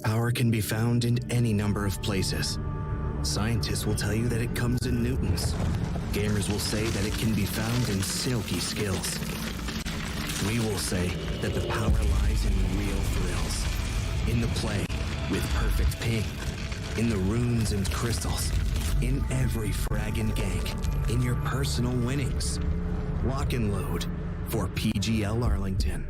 Power can be found in any number of places. Scientists will tell you that it comes in newtons. Gamers will say that it can be found in silky skills. We will say that the power lies in real thrills, in the play with perfect ping, in the runes and crystals, in every frag and gank, in your personal winnings. Lock and load for PGL Arlington.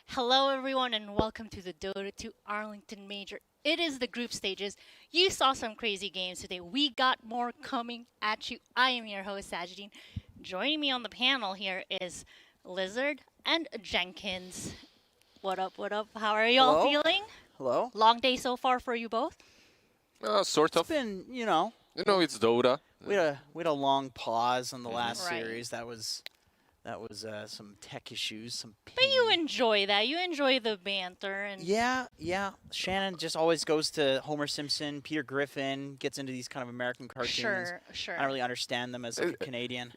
Hello everyone and welcome to the Dota 2 Arlington Major. It is the group stages. You saw some crazy games today. We got more coming at you. I am your host, Sajidine. Joining me on the panel here is Lizard and Jenkins. What up, what up? How are y'all feeling? Hello. Long day so far for you both? Sort of. It's been, you know. It's Dota. We had a long pause on the last Right. series. That was some tech issues, some ping. But you enjoy that. You enjoy the banter and Yeah. Shannon just always goes to Homer Simpson, Peter Griffin, gets into these kind of American cartoons. Sure. I don't really understand them as a Canadian.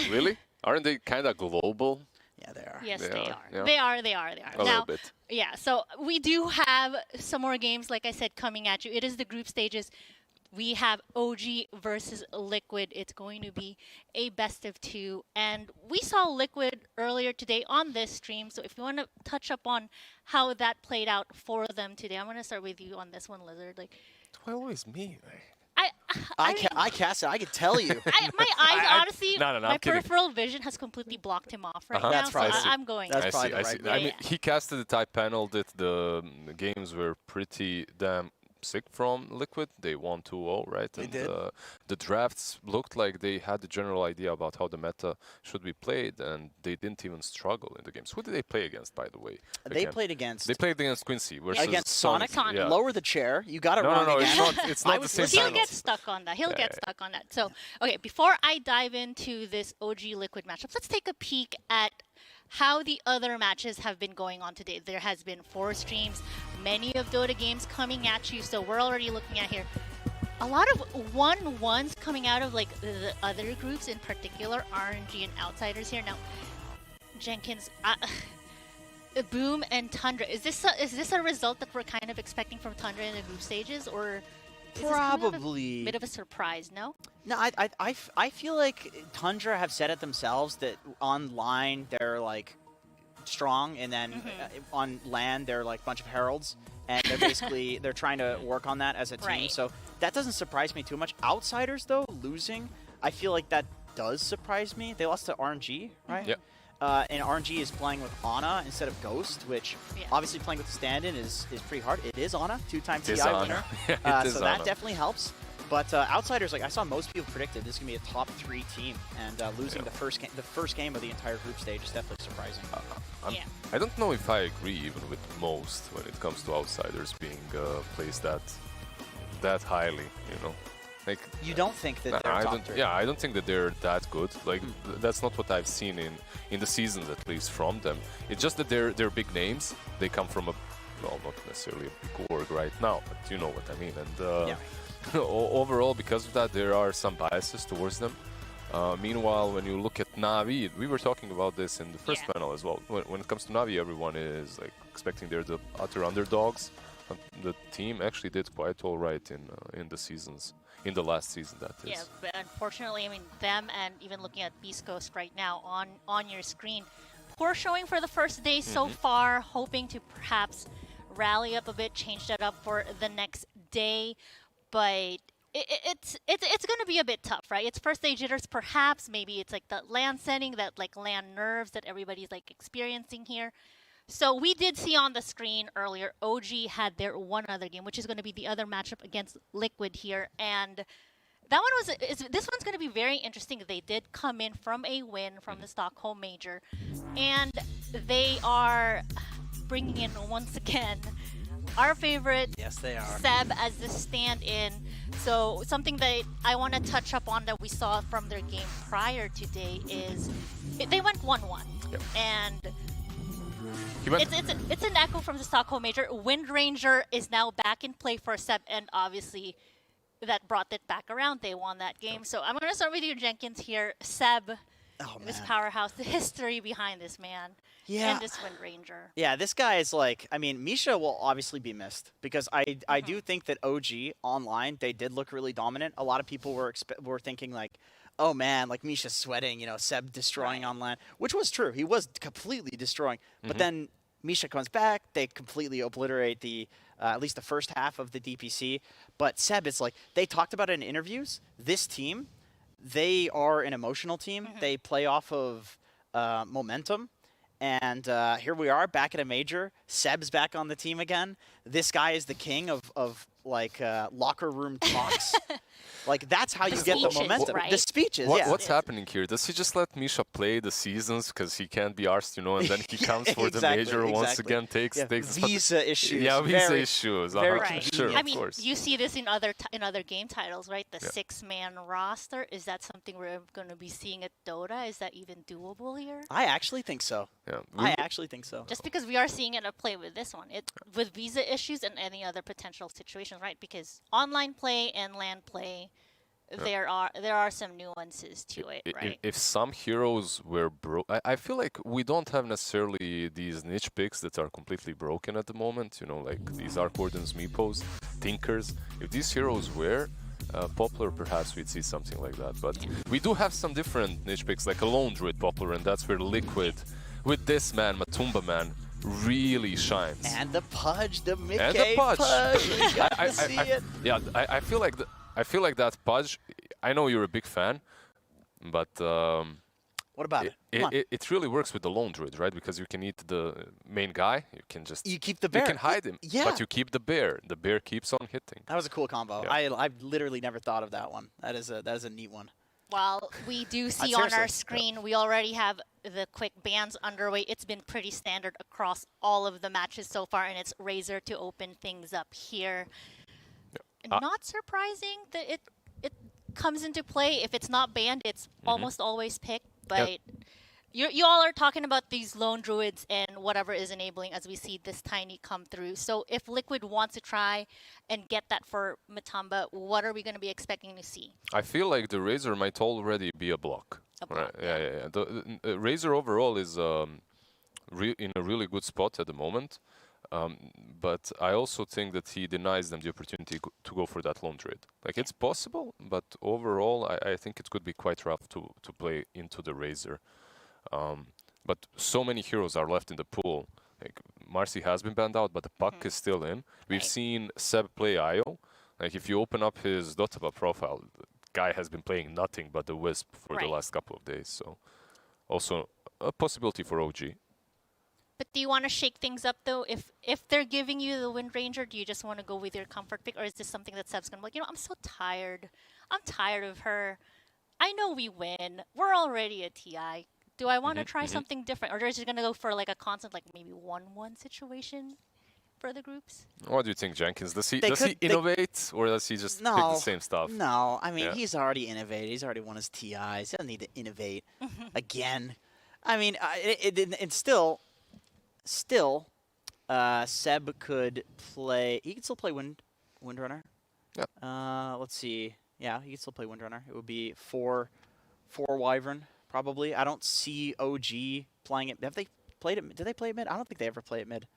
Really? Aren't they kind of global? Yeah, they are. Yes, They they are, are. yeah. They are. A Now, little bit. yeah, so we do have some more games, like I said, coming at you. It is the group stages. We have OG versus Liquid. It's going to be a best of two. And we saw Liquid earlier today on this stream. So if you want to touch up on how that played out for them today, I'm going to start with you on this one, Lizard. Like, Why always me? I cast it. I could tell you. My eyes, honestly, No, my I'm kidding. peripheral vision has completely blocked him off right now. That's so right. I'm going. That's I probably see, the I right see. way. I mean, Yeah. he casted the type panel that the games were pretty damn sick from Liquid. They won 2-0, right? They and did. The drafts looked like they had the general idea about how the meta should be played, and they didn't even struggle in the games. Who did they play against, by the way? They again? played against They played against Quincy versus against Sonic. Yeah. Lower the chair. You got it No, wrong no, again. it's not I the was same listening. He'll panel. get stuck on that. He'll Yeah, get yeah. stuck on that. So, okay, before I dive into this OG Liquid matchup, let's take a peek at how the other matches have been going on today. There has been 4 streams, many of Dota games coming at you. So we're already looking at here a lot of 1-1s coming out of like the other groups, in particular RNG and Outsiders here. Now, Jenkins, Boom and Tundra. Is this a result that we're kind of expecting from Tundra in the group stages, or is this kind of Probably. a bit of a surprise? No. No, I feel like Tundra have said it themselves that online they're like strong, and then on land they're like a bunch of heralds, and they're basically they're trying to work on that as a team. Right. So that doesn't surprise me too much. Outsiders though losing, I feel like that does surprise me. They lost to RNG, right? Yep. And RNG is playing with Ana instead of Ghost, which Yeah. obviously playing with the stand-in is pretty hard. It is Ana, 2-time It is TI Ana. winner. Yeah, it is So that Ana. definitely helps. But Outsiders, like I saw most people predicted this is going to be a top 3 team, and losing Yeah. the first game of the entire group stage is definitely surprising. Yeah. I don't know if I agree even with most when it comes to Outsiders being placed that highly, you know. Like, You don't think that they're I top don't. 3? Yeah, I don't think that they're that good. Like that's not what I've seen in the seasons, at least from them. It's just that they're big names. They come from not necessarily a big org right now, but you know what I mean. And Yeah. overall, because of that, there are some biases towards them. Meanwhile, when you look at Navi, we were talking about this in the first Yeah. panel as well. When it comes to Navi, everyone is like expecting they're the utter underdogs. The team actually did quite all right in the seasons. In the last season, that is. Yeah, but unfortunately, I mean, them and even looking at Beast Coast right now on your screen, poor showing for the first day so far, hoping to perhaps rally up a bit, change that up for the next day, but it's going to be a bit tough, right? It's first day jitters, perhaps, maybe it's like the land setting, that like land nerves that everybody's like experiencing here. So we did see on the screen earlier, OG had their one other game, which is going to be the other matchup against Liquid here. And that one this one's going to be very interesting. They did come in from a win from the Stockholm Major. And they are bringing in, once again, our favorite Yes, they are. Seb as the stand-in. So something that I want to touch up on that we saw from their game prior today is they went 1-1. Yep. And He went. It's an echo from the Stockholm Major. Wind Ranger is now back in play for Seb, and obviously that brought it back around. They won that game. So I'm going to start with you, Jenkins, here. Seb, this powerhouse, the history behind this man and this Wind Ranger. Yeah, this guy is like, I mean, Misha will obviously be missed because I do think that OG online, they did look really dominant. A lot of people were thinking like, oh man, like Misha's sweating, you know, Seb destroying online, which was true. He was completely destroying. But then Misha comes back, they completely obliterate the at least the first half of the DPC. But Seb, it's like, they talked about it in interviews. This team, they are an emotional team. They play off of momentum. And here we are back at a major. Seb's back on the team again. This guy is the king of like locker room talks. Like that's how you get the momentum. Right? The speeches. What's happening here? Does he just let Misha play the seasons because he can't be arsed, you know, and then he comes for the major once again, takes visa issues. Yeah, visa issues. Very Sure, I of mean, course. you see this in other game titles, right? The 6-man roster. Is that something we're going to be seeing at Dota? Is that even doable here? I actually think so. Yeah, I actually think so. Just because we are seeing it at play with this one, with visa issues and any other potential situations, right? Because online play and LAN play, there are some nuances to it, right? If some heroes were broke, I feel like we don't have necessarily these niche picks that are completely broken at the moment. You know, like these Arc Wardens, Meepos, Tinkers. If these heroes were popular, perhaps we'd see something like that. But we do have some different niche picks, like a Lone Druid popular, and that's where Liquid, with this man, Matumba man, really shines. And the Pudge, the Mickey And the Pudge. We got to see it. Yeah, I feel like that Pudge. I know you're a big fan, but what about it? It really works with the Lone Druid, right? Because you can eat the main guy. You can just keep the bear. You can hide him, but you keep the bear. The bear keeps on hitting. That was a cool combo. Yeah. I've literally never thought of that one. That is a neat one. Well, we do see on our screen, we already have the quick bans underway. It's been pretty standard across all of the matches so far, and it's Razor to open things up here. Yeah. Not surprising that it comes into play. If it's not banned, it's almost always picked. But you all are talking about these Lone Druids and whatever is enabling as we see this Tiny come through. So if Liquid wants to try and get that for Matamba, what are we going to be expecting to see? I feel like the Razor might already be a block. Right? Yeah. The Razor overall is in a really good spot at the moment. But I also think that he denies them the opportunity to go for that Lone Druid. Like, it's possible, but overall, I think it could be quite rough to play into the Razor. But so many heroes are left in the pool. Like, Marcy has been banned out, but the Puck is still in. We've seen Seb play IO. Like, if you open up his Dotaba profile, the guy has been playing nothing but the Wisp for the last couple of days. So, also a possibility for OG. But do you want to shake things up, though? If they're giving you the Wind Ranger, do you just want to go with your comfort pick? Or is this something that Seb's going to be like, you know, I'm so tired. I'm tired of her. I know we win. We're already a TI. Do I want to try something different? Or is he going to go for like a constant, like maybe 1-1 situation for the groups? What do you think, Jenkins? Does he innovate, or does he just pick the same stuff? No, I mean, he's already innovated. He's already won his TIs. He doesn't need to innovate again. I mean, it's still, Seb could play. He could still play Windrunner. Yeah. Let's see. Yeah, he could still play Windrunner. It would be 4 Wyvern probably. I don't see OG playing it. Have they played it? Did they play it mid? I don't think they ever play it mid.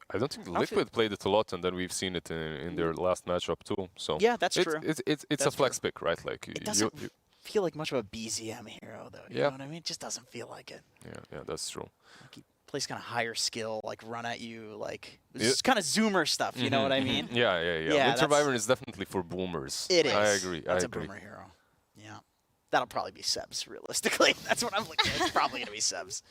I don't think Liquid played it a lot, and then we've seen it in their last matchup too. So yeah, that's true. It's a flex pick, right? Like, it doesn't feel like much of a BZM hero, though. You know what I mean? It just doesn't feel like it. Yeah, that's true. Like, he plays kind of higher skill, like run at you, like it's kind of zoomer stuff. You know what I mean? Yeah. Winter Wyvern is definitely for boomers. It is. I agree. That's a boomer hero. Yeah, that'll probably be Seb's. Realistically, that's what I'm looking at. It's probably gonna be Seb's.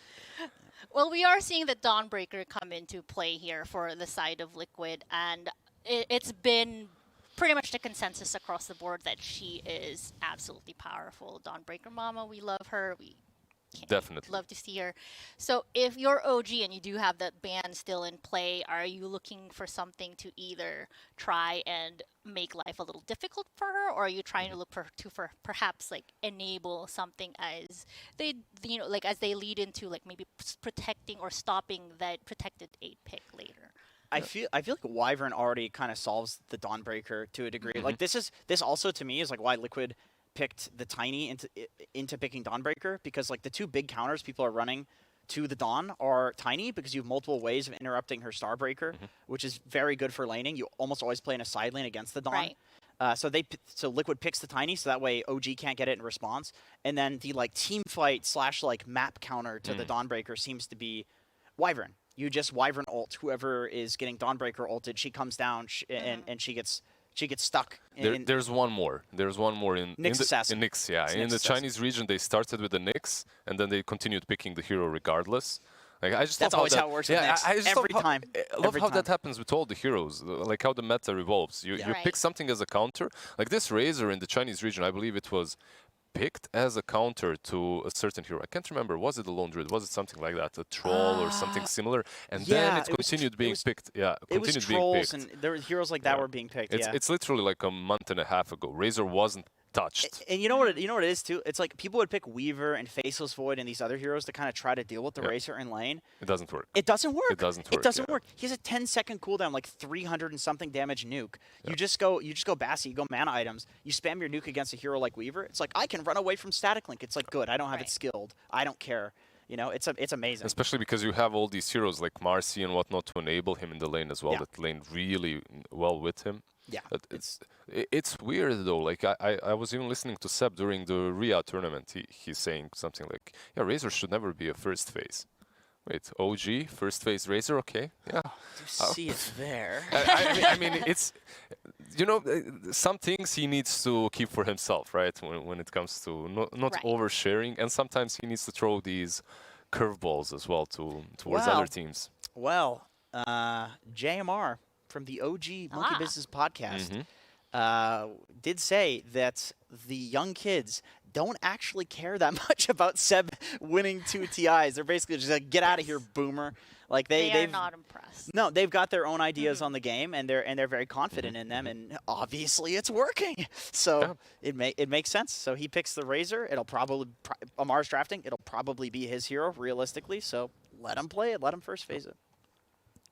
Well, we are seeing the Dawnbreaker come into play here for the side of Liquid, and it's been pretty much the consensus across the board that she is absolutely powerful. Dawnbreaker Mama, we love her. Okay, Definitely. love to see her. So if you're OG and you do have that ban still in play, are you looking for something to either try and make life a little difficult for her, or are you trying to look for perhaps like enable something as they like as they lead into like maybe protecting or stopping that protected 8 pick later? I feel like Wyvern already kind of solves the Dawnbreaker to a degree. Like this also to me is like why Liquid picked the Tiny into picking Dawnbreaker, because like the two big counters people are running to the Dawn are Tiny, because you have multiple ways of interrupting her Starbreaker, which is very good for laning. You almost always play in a side lane against the Dawn. Right. So Liquid picks the Tiny, so that way OG can't get it in response. And then the like team fight / like map counter to the Dawnbreaker seems to be Wyvern. You just Wyvern ult whoever is getting Dawnbreaker ulted. She comes down and she gets stuck. There's one more. There's one more in Nyx in Assassin. Nyx, yeah. It's In Nyx the Assassin. Chinese region, they started with the Nyx, and then they continued picking the hero regardless. Like I just That's love always how, how it works with yeah, Nyx. I just Every love time. I love Every how time. that happens with all the heroes, like how the meta revolves. You Right. pick something as a counter, like this Razor in the Chinese region. I believe it was picked as a counter to a certain hero. I can't remember. Was it a Lone Druid? Was it something like that? A troll or something similar? And then yeah, it it was continued tr- it being was- picked. Yeah, It was continued being trolls, picked. and there were heroes like that Yeah. were being picked. It's yeah. it's literally like a month and a half ago. Razor wasn't touched. And you know what it is too? It's like people would pick Weaver and Faceless Void and these other heroes to kind of try to deal with the Yeah. Racer in lane. It doesn't work. It doesn't work. It doesn't It work, doesn't yeah. work. He has a 10-second cooldown, like 300 and something damage nuke. You just go Bassy, you go mana items, you spam your nuke against a hero like Weaver. It's like I can run away from Static Link. It's like good. I don't have it Right. skilled. I don't care. You know, it's amazing. Especially because you have all these heroes like Marcy and whatnot to enable him in the lane as well. Yeah. That lane really well with him. Yeah. But it's weird though. Like I was even listening to Seb during the Ria tournament. He's saying something like, "Yeah, Razor should never be a first phase." Wait, OG first phase Razor? Okay, yeah. You see it there. I mean, it's some things he needs to keep for himself, right? When it comes to not Right. oversharing, and sometimes he needs to throw these curveballs as well towards Wow. other teams. Well, JMR from the OG Monkey Ah. Business podcast did say that the young kids don't actually care that much about Seb winning 2 TIs. They're basically just like, get out of here, boomer. Like They are they've not impressed. no, they've got their own ideas on the game, and they're very confident in them, and obviously it's working. So it makes sense. So he picks the Razor. It'll probably Amar's drafting. It'll probably be his hero realistically. So let him play it. Let him first phase it.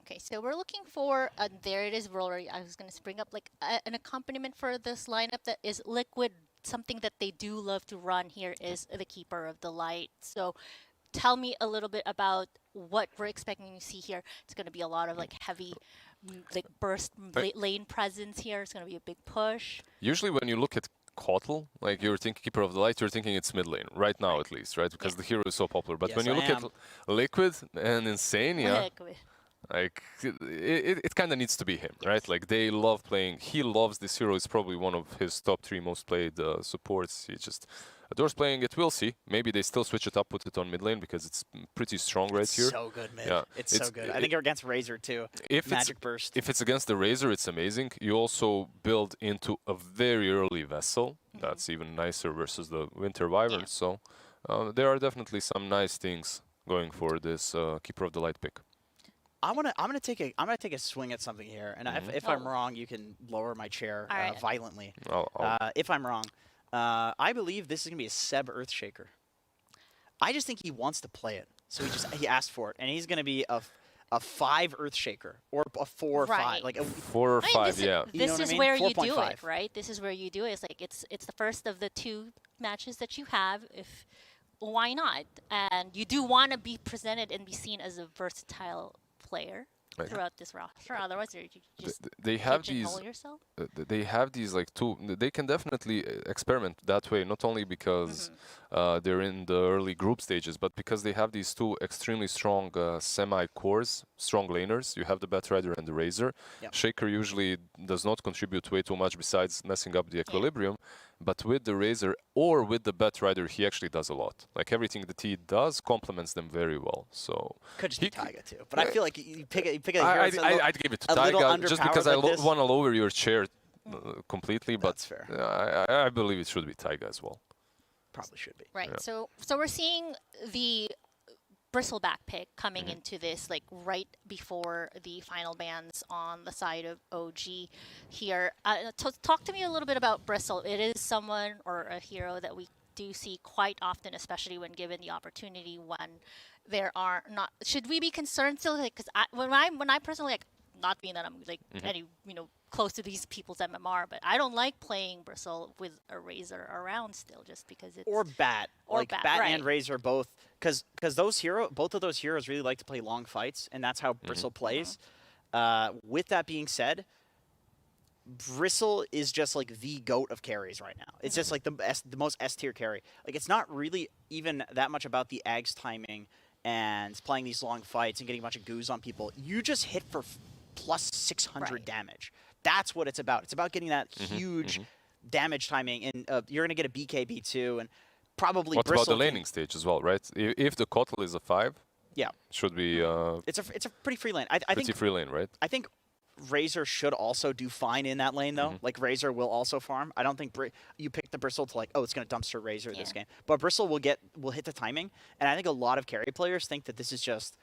Okay, so we're looking for, there it is, Roller. I was going to bring up like an accompaniment for this lineup that is Liquid. Something that they do love to run here is the Keeper of the Light. So tell me a little bit about what we're expecting to see here. It's going to be a lot of like heavy like burst lane presence here. It's going to be a big push. Usually when you look at Kotal, like you're thinking Keeper of the Light, you're thinking it's mid lane, right now at least, right? Because the hero is so popular. But when Yes, you I look at Liquid and Insania, Liquid. like it kind of needs to be him, right? Like they love playing. He loves this hero. It's probably one of his top 3 most played supports. He just adores playing it. We'll see. Maybe they still switch it up, put it on mid lane because it's pretty strong right here. So good, man. Yeah, It's so good. I think against Razor too. If Magic Burst. If it's against the Razor, it's amazing. You also build into a very early vessel. That's even nicer versus the Winter Wyvern. Yeah. So there are definitely some nice things going for this Keeper of the Light pick. I'm gonna take a swing at something here, and if I'm wrong, you can lower my chair All right. violently. I'll If I'm wrong, I believe this is gonna be a Seb Earthshaker. I just think he wants to play it, so he asked for it, and he's gonna be a 5 Earthshaker or a 4 or 5, Right. like a 4 or I mean, 5, this yeah. You know This what I is mean? where you do 4.5. it, right? This is where you do it. It's like it's the first of the 2 matches that you have. If why not? And you do want to be presented and be seen as a versatile player Right. throughout this roster. Otherwise, you just They have pigeonhole these. yourself. They have these like they can definitely experiment that way, not only because they're in the early group stages, but because they have these 2 extremely strong semi-cores, strong laners. You have the Batrider and the Razor. Yep. Shaker usually does not contribute way too much besides messing up the equilibrium, but with the Razor or with the Batrider, he actually does a lot. Like everything that he does complements them very well. So could just he be Taiga too. But I feel like you pick a hero I'd that's give it a to little Taiga just because I underpowered like this. want to lower your chair completely, but That's fair. I believe it should be Taiga as well. probably should be. Right. Yeah. So we're seeing the bristleback pick coming into this like right before the final bans on the side of OG here. Talk to me a little bit about Bristle. It is someone or a hero that we do see quite often, especially when given the opportunity. When there are not, should we be concerned still? Like, because when I personally like, not being that I'm like any close to these people's MMR, but I don't like playing Bristle with a Razor around still, just because it's Or Bat. Or like Bat, Bat right. and Razor both, because both of those heroes really like to play long fights, and that's how Bristle plays. With that being said, Bristle is just like the GOAT of carries right now. It's just like the most S tier carry. Like, it's not really even that much about the Ags timing and playing these long fights and getting a bunch of goos on people. You just hit for plus 600 Right. damage. That's what it's about. It's about getting that huge damage timing, and you're going to get a BKB too, and probably What about Bristle the laning stage as well, right? If the Kotl is a 5, Yeah, should be it's a pretty free lane. I pretty think free lane, right? I think Razor should also do fine in that lane, though. Like, Razor will also farm. I don't think you pick the Bristle to, like, oh, it's going to dumpster Razor this game. But Bristle will hit the timing, and I think a lot of carry players think that this is just,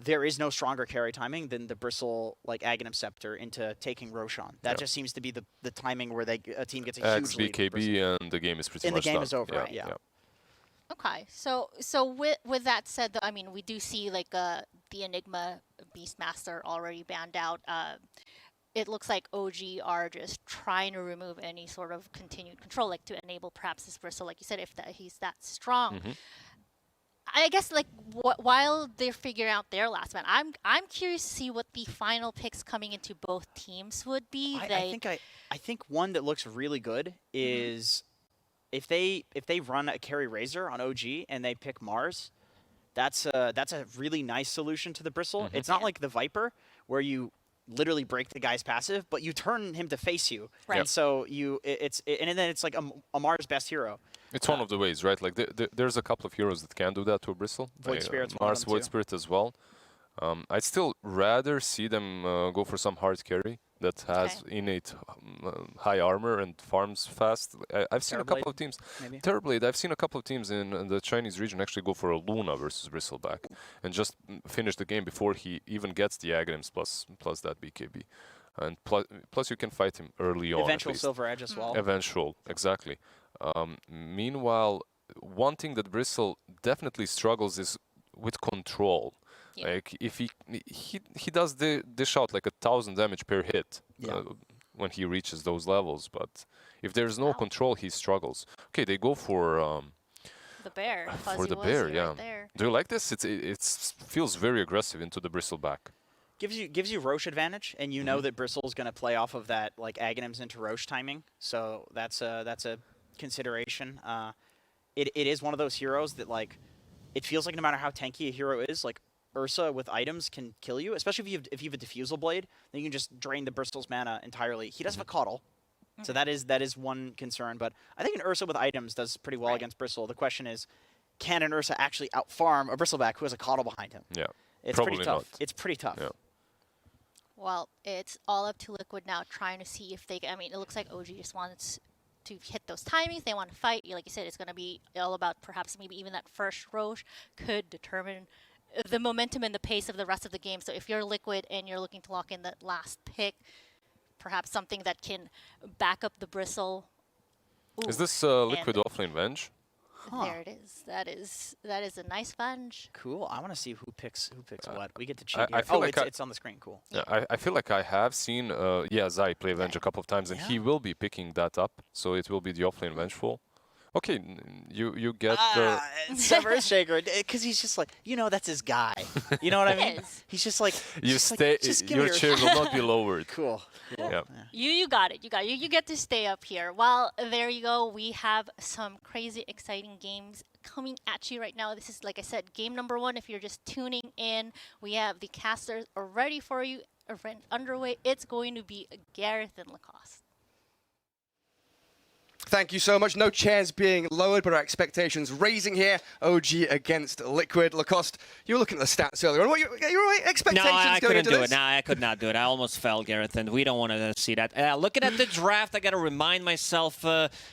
there is no stronger carry timing than the Bristle, like, Aghanim Scepter into taking Roshan. That just seems to be the timing where a team gets a huge lead. BKB, and the game is pretty And the much game done. is over, Right. yeah. Okay, so with that said, though, I mean, we do see like the Enigma Beastmaster already banned out. It looks like OG are just trying to remove any sort of continued control, like to enable perhaps this Bristle, like you said, if he's that strong. I guess like while they're figuring out their last man, I'm curious to see what the final picks coming into both teams would be. I think one that looks really good is if they run a carry Razor on OG and they pick Mars, that's a really nice solution to the Bristle. It's not like the Viper where you literally break the guy's passive, but you turn him to face you, Right. and so and then it's like a Mars best hero. It's one of the ways, right? Like there's a couple of heroes that can do that to a Bristle. Void Spirit's one of Mars, them Void too. Spirit as well. I'd still rather see them go for some hard carry that has innate high armor and farms fast. I've seen a couple of teams. Maybe. Terrorblade, I've seen a couple of teams in the Chinese region actually go for a Luna versus Bristleback and just finish the game before he even gets the Aghanims plus that BKB. And plus you can fight him early on. Eventual Silver Edge as well. Eventual, exactly. Meanwhile, one thing that Bristle definitely struggles is with control. Yeah. Like if he does dish out like 1,000 damage per hit when he reaches those levels, but if there's no control, he struggles. Okay, they go for the bear. for the Fuzzy bear, Wuzzy yeah. right there. Do you like this? It feels very aggressive into the Bristleback. Gives you Roche advantage, and you know that Bristle's going to play off of that, like, Aghanims into Roche timing. So that's a consideration. It is one of those heroes that, like, it feels like no matter how tanky a hero is, like, Ursa with items can kill you, especially if you have a Diffusal Blade, then you can just drain the Bristle's mana entirely. He does have a Coddle, so that is one concern, but I think an Ursa with items does pretty well against Bristle. The question is, can an Ursa actually outfarm a Bristleback who has a Coddle behind him? Yeah, It's probably pretty tough. not. It's pretty tough. Yeah. Well, it's all up to Liquid now, trying to see if they. I mean, it looks like OG just wants to hit those timings. They want to fight. Like you said, it's going to be all about perhaps maybe even that first Roche could determine the momentum and the pace of the rest of the game. So if you're Liquid and you're looking to lock in that last pick, perhaps something that can back up the Bristle. Ooh, Is this Liquid offlane Venge? there it is. That is a nice Venge. Cool. I want to see who picks what. We get to cheat I here. feel Oh, like it's on the screen. Cool. Yeah, I feel like I have seen Zai play Venge a couple of times, and he will be picking that up, so it will be the offlane Vengeful. Okay, you get the... It's Severus Shaker, because he's just like, that's his guy. You know what I mean? is. He's just like, You just stay. like, just give Your me chair will not be lowered. Cool. Yeah. You got it. You got it. You get to stay up here. Well, there you go. We have some crazy exciting games coming at you right now. This is, like I said, game number 1. If you're just tuning in, we have the casters are ready for you. Event underway. It's going to be Gareth and Lacoste. Thank you so much. No chairs being lowered, but our expectations raising here. OG against Liquid. Lacoste, you were looking at the stats earlier. What were your expectations No, I going couldn't into do this? it. No, I could not do it. I almost fell, Gareth, and we don't want to see that. Looking at the draft, I got to remind myself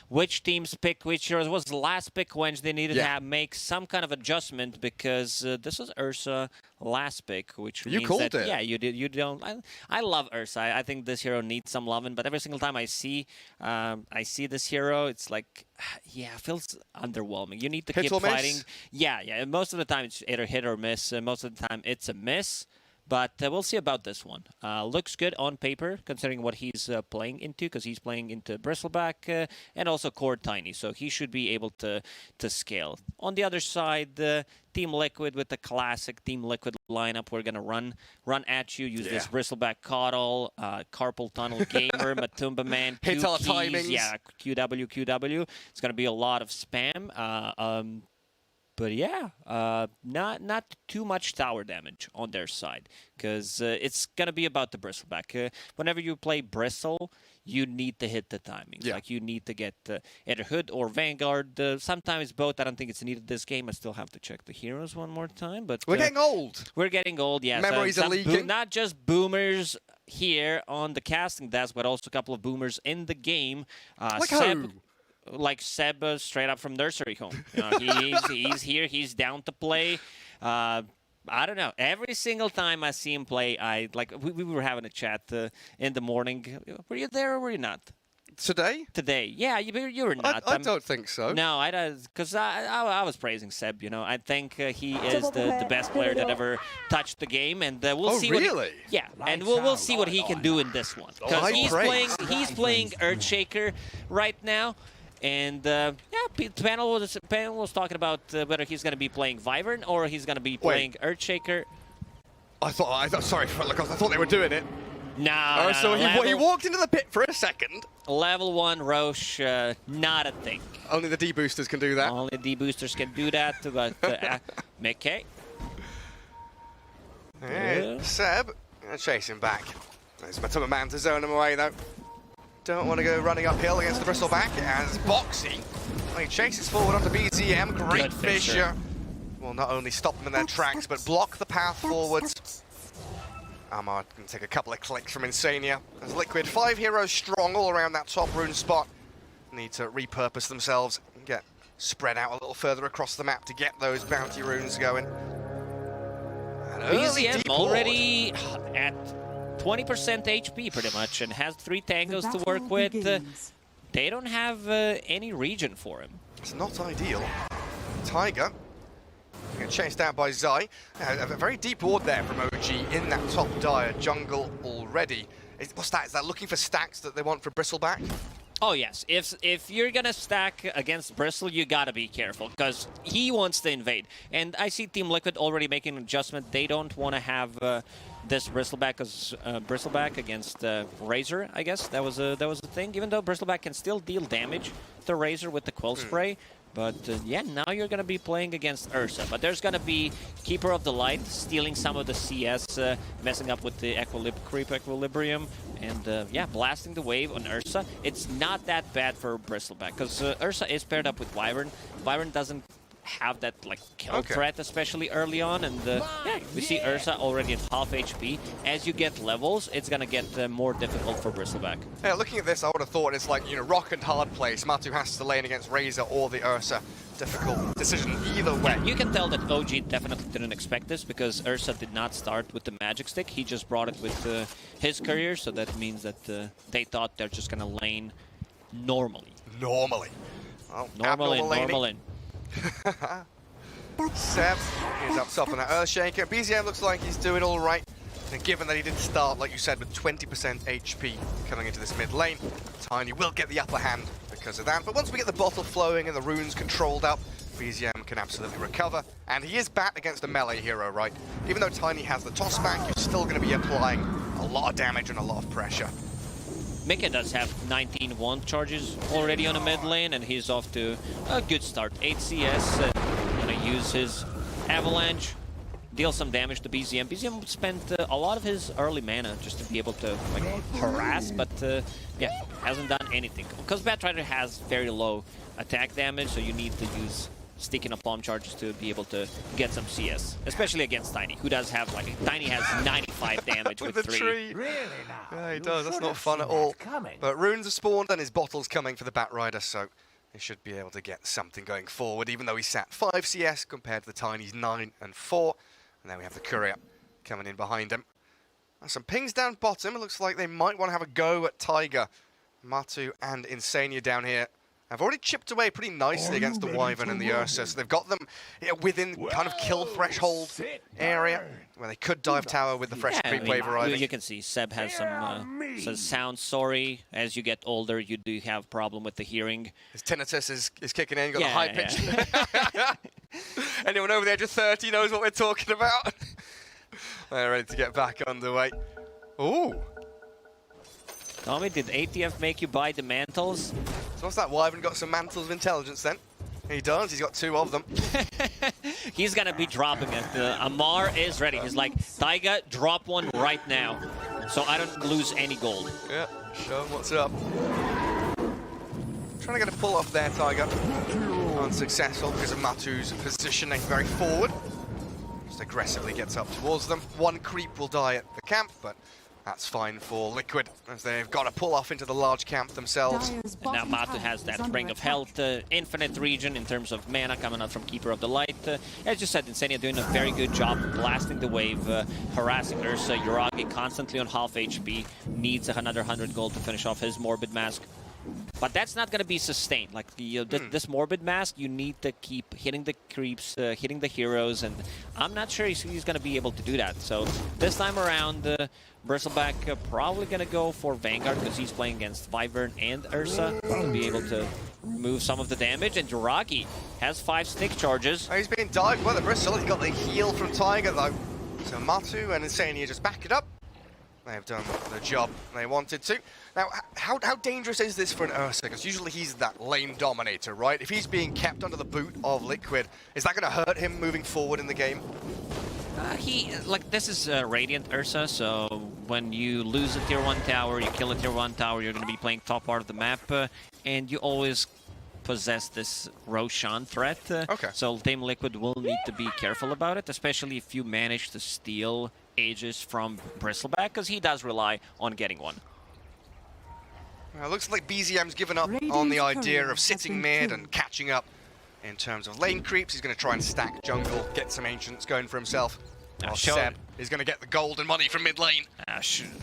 which teams pick which heroes. Was the last pick when they needed to make some kind of adjustment because this was Ursa last pick, which You means called that, it. yeah, you did. You don't. I love Ursa. I think this hero needs some loving, but every single time I see this hero, it's like, yeah, it feels underwhelming. You need to Hit keep or miss? fighting. Yeah. Most of the time it's either hit or miss. Most of the time it's a miss. But we'll see about this one. Looks good on paper, considering what he's playing into, because he's playing into Bristleback and also Core Tiny, so he should be able to scale. On the other side, Team Liquid with the classic Team Liquid lineup. We're gonna run at you. Use this Bristleback Coddle, Carpal Tunnel Gamer, Matumba Man, Hit our Q timings. keys, yeah, QW. It's gonna be a lot of spam. But yeah, not too much tower damage on their side, because it's gonna be about the Bristleback. Whenever you play Bristle, you need to hit the timings. Yeah. Like you need to get either Hood or Vanguard. Sometimes both. I don't think it's needed this game. I still have to check the heroes one more time. But We're getting old. We're getting old. Yeah, Memories are leaking. not just boomers here on the casting desk, but also a couple of boomers in the game. Like Seb, who? Like Seb, straight up from nursery home. You know, he's here. He's down to play. I don't know. Every single time I see him play, we were having a chat in the morning. Were you there or were you not? Today? Today, yeah, you were not. I don't think so. No, I don't, because I was praising Seb. You know, I think he is the best player that ever touched the game, and we'll see. Really? And we'll see what he can do in this one, because he's playing Earthshaker right now. And panel was talking about whether he's going to be playing Wyvern or he's going to be playing Earthshaker. I thought. Sorry, Lacoste. I thought they were doing it. No, So he walked into the pit for a second. Level 1 Roche, not a thing. Only the D boosters can do that. Only D boosters can do that, but Mickey. Seb, chase him back. There's Matumba Man to zone him away though. Don't want to go running uphill against the Bristleback as Boxy. He chases forward onto BZM. Great Good Fisher. Will not only stop them in their tracks, but block the path forwards. Amar can take a couple of clicks from Insania. As Liquid, 5 heroes strong all around that top rune spot. Need to repurpose themselves and get spread out a little further across the map to get those bounty runes going. An early BZM deep ward. already at 20% HP pretty much and has 3 tangos to work with. They don't have any region for him. It's not ideal. Tiger getting chased out by Zai. A very deep ward there from OG in that top dire jungle already. What's that? Is that looking for stacks that they want for Bristleback? Oh yes, if you're gonna stack against Bristle, you gotta be careful, because he wants to invade. And I see Team Liquid already making an adjustment. They don't want to have this Bristleback as Bristleback against Razor. I guess that was a thing. Even though Bristleback can still deal damage to Razor with the Quill Spray. But yeah, now you're going to be playing against Ursa. But there's going to be Keeper of the Light stealing some of the CS, messing up with the creep equilibrium, and yeah, blasting the wave on Ursa. It's not that bad for Bristleback, because Ursa is paired up with Wyvern. Wyvern doesn't have that kill threat, especially early on, and yeah, we see Ursa already at half HP. As you get levels, it's gonna get more difficult for Bristleback. Yeah, looking at this, I would have thought it's like, rock and hard place. Matu has to lane against Razor or the Ursa. Difficult decision either way. You can tell that OG definitely didn't expect this, because Ursa did not start with the Magic Stick. He just brought it with his courier, so that means that they thought they're just gonna lane normally. Normally. Well, Normal. Seb is up top on that Earthshaker. BZM looks like he's doing all right. And given that he did start, like you said, with 20% HP coming into this mid lane, Tiny will get the upper hand because of that. But once we get the bottle flowing and the runes controlled up, BZM can absolutely recover. And he is back against a melee hero, right? Even though Tiny has the toss back, you're still going to be applying a lot of damage and a lot of pressure. Mika does have 19 wand charges already on the mid lane, and he's off to a good start. 8 CS, gonna use his Avalanche deal some damage to BZM. BZM spent a lot of his early mana just to be able to like harass, but yeah, hasn't done anything. Because Batrider has very low attack damage, so you need to use sticking up palm charges to be able to get some CS, especially against Tiny, who does have like Tiny has 95 damage with the 3. tree. Really now? Yeah, he You does. That's should not have fun seen at all. that coming. But runes are spawned and his bottle's coming for the Batrider, so he should be able to get something going forward, even though he sat 5 CS compared to the Tiny's 9 and 4. And then we have the Courier coming in behind him. Some pings down bottom. It looks like they might want to have a go at Tiger. Matu and Insania down here have already chipped away pretty nicely against the Wyvern and the Ursa, so they've got them within kind of kill threshold area where they could dive tower with the fresh creep wave arriving. You can see Seb has some says sound sorry. As you get older, you do have problem with the hearing. His tinnitus is kicking in, got Yeah, the high pitch. Anyone over the age of 30 knows what we're talking about. They're ready to get back underway. Ooh. Tommy, did ATF make you buy the mantles? So what's that? Wyvern got some mantles of intelligence then? He does. He's got 2 of them. He's gonna be dropping it. Amar is ready. He's like, Taiga, drop one right now, so I don't lose any gold. Yeah, show him what's up. Trying to get a pull off there, Tiger. Unsuccessful because of Matu's positioning very forward. Just aggressively gets up towards them. 1 creep will die at the camp, but that's fine for Liquid, as they've got to pull off into the large camp themselves. And now Matu has that Ring of Health, infinite region in terms of mana coming out from Keeper of the Light. As you said, Insania doing a very good job blasting the wave, harassing Ursa. Yuragi constantly on half HP, needs another 100 gold to finish off his Morbid Mask. But that's not going to be sustained. Like this Morbid Mask, you need to keep hitting the creeps, hitting the heroes, and I'm not sure he's going to be able to do that. So this time around, Bristleback probably going to go for Vanguard because he's playing against Wyvern and Ursa to be able to remove some of the damage. And Juragi has 5 stick charges. Oh, he's being dived by the Bristle. He's got the heal from Tiger though. So Matu and Insania just back it up. They've done the job they wanted to. Now, how dangerous is this for an Ursa? Because usually he's that lane dominator, right? If he's being kept under the boot of Liquid, is that going to hurt him moving forward in the game? This is Radiant Ursa, so when you lose a tier 1 tower, you kill a tier 1 tower, you're going to be playing top part of the map, and you always possess this Roshan threat. Okay. So Team Liquid will need to be careful about it, especially if you manage to steal Aegis from Bristleback, because he does rely on getting one. Well, it looks like BZM's given up on the idea of sitting mid and catching up in terms of lane creeps. He's going to try and stack jungle, get some Ancients going for himself. While Seb is going to get the gold and money from mid lane.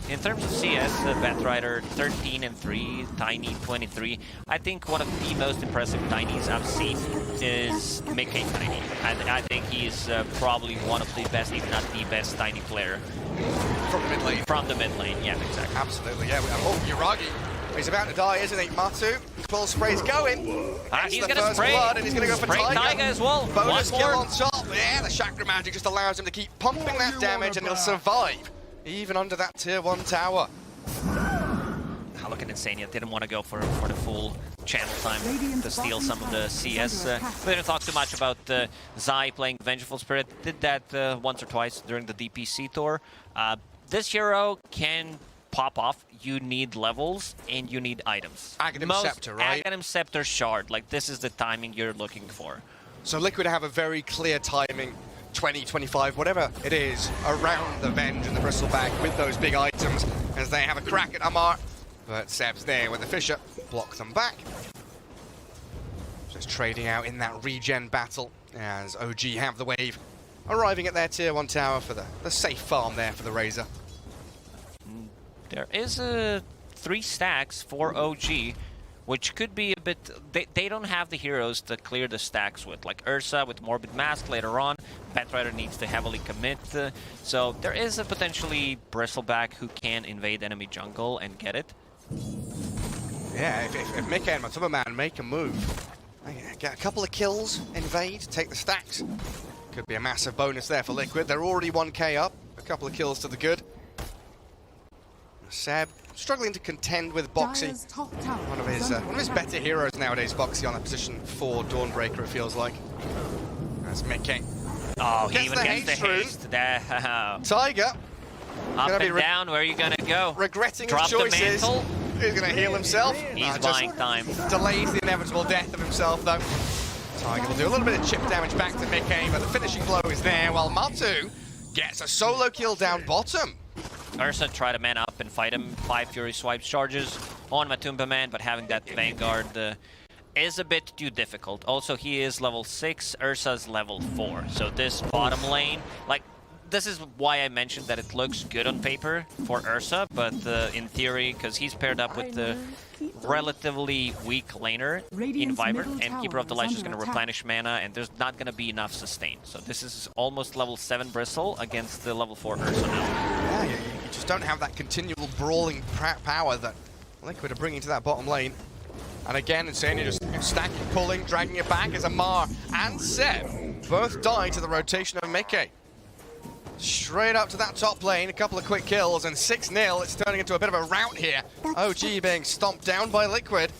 In terms of CS, Batrider 13 and 3, Tiny 23. I think one of the most impressive Tinys I've seen is Mickey Tiny. I think he's probably one of the best, if not the best, Tiny player. From the mid lane. From the mid lane, yeah, exactly. Absolutely, yeah. Oh, Yuragi. He's about to die, isn't he? Matu. Quill spray's going. He's going to spray. Blood, and he's going to go for Tiger as well. Bonus kill on top. Yeah, the Chakra Magic just allows him to keep pumping that damage, and he'll survive even under that tier 1 tower. Look at Insania, didn't want to go for the full channel time to steal some of the CS. We didn't talk too much about Zai playing Vengeful Spirit. Did that once or twice during the DPC tour. This hero can pop off. You need levels and you need items. Aghanim Scepter, right? Aghanim Scepter Shard. Like, this is the timing you're looking for. So Liquid have a very clear timing, 20, 25, whatever it is, around the Venge and the Bristleback with those big items as they have a crack at Amar. But Seb's there with the Fisher, block them back. Just trading out in that regen battle as OG have the wave, arriving at their tier 1 tower for the safe farm there for the Razor. There is 3 stacks for OG, which could be a bit... They don't have the heroes to clear the stacks with, like Ursa with Morbid Mask later on. Batrider needs to heavily commit. So there is a potentially Bristleback who can invade enemy jungle and get it. Yeah, if Mickey and Matuma make a move, get a couple of kills, invade, take the stacks. Could be a massive bonus there for Liquid. They're already 1k up, a couple of kills to the good. Seb struggling to contend with Boxy. One of his better heroes nowadays, Boxy, on that position 4 Dawnbreaker, it feels like. That's Mickey. Oh, he Gets even the gets the haste rune. haste. There. Tiger Up Gonna be and down, where are you gonna go? regretting Drop his choices. the mantle. He's going to heal himself. He's Just buying time. delays the inevitable death of himself, though. Tiger will do a little bit of chip damage back to Mickey, but the finishing blow is there, while Matu gets a solo kill down bottom. Ursa tried to man up and fight him. 5 Fury Swipes charges on Matumba Man, but having that Vanguard is a bit too difficult. Also, he is level 6, Ursa's level 4. So this bottom lane, like, this is why I mentioned that it looks good on paper for Ursa, but in theory, because he's paired up with the relatively weak laner in Viper, and Keeper of the Light is going to replenish mana, and there's not going to be enough sustain. So this is almost level 7 Bristle against the level 4 Ursa now. Yeah, you just don't have that continual brawling power that Liquid are bringing to that bottom lane. And again, Insania just stacking, pulling, dragging it back as Amar and Seb both die to the rotation of Mickey. Straight up to that top lane, a couple of quick kills, and 6-0. It's turning into a bit of a rout here. OG being stomped down by Liquid.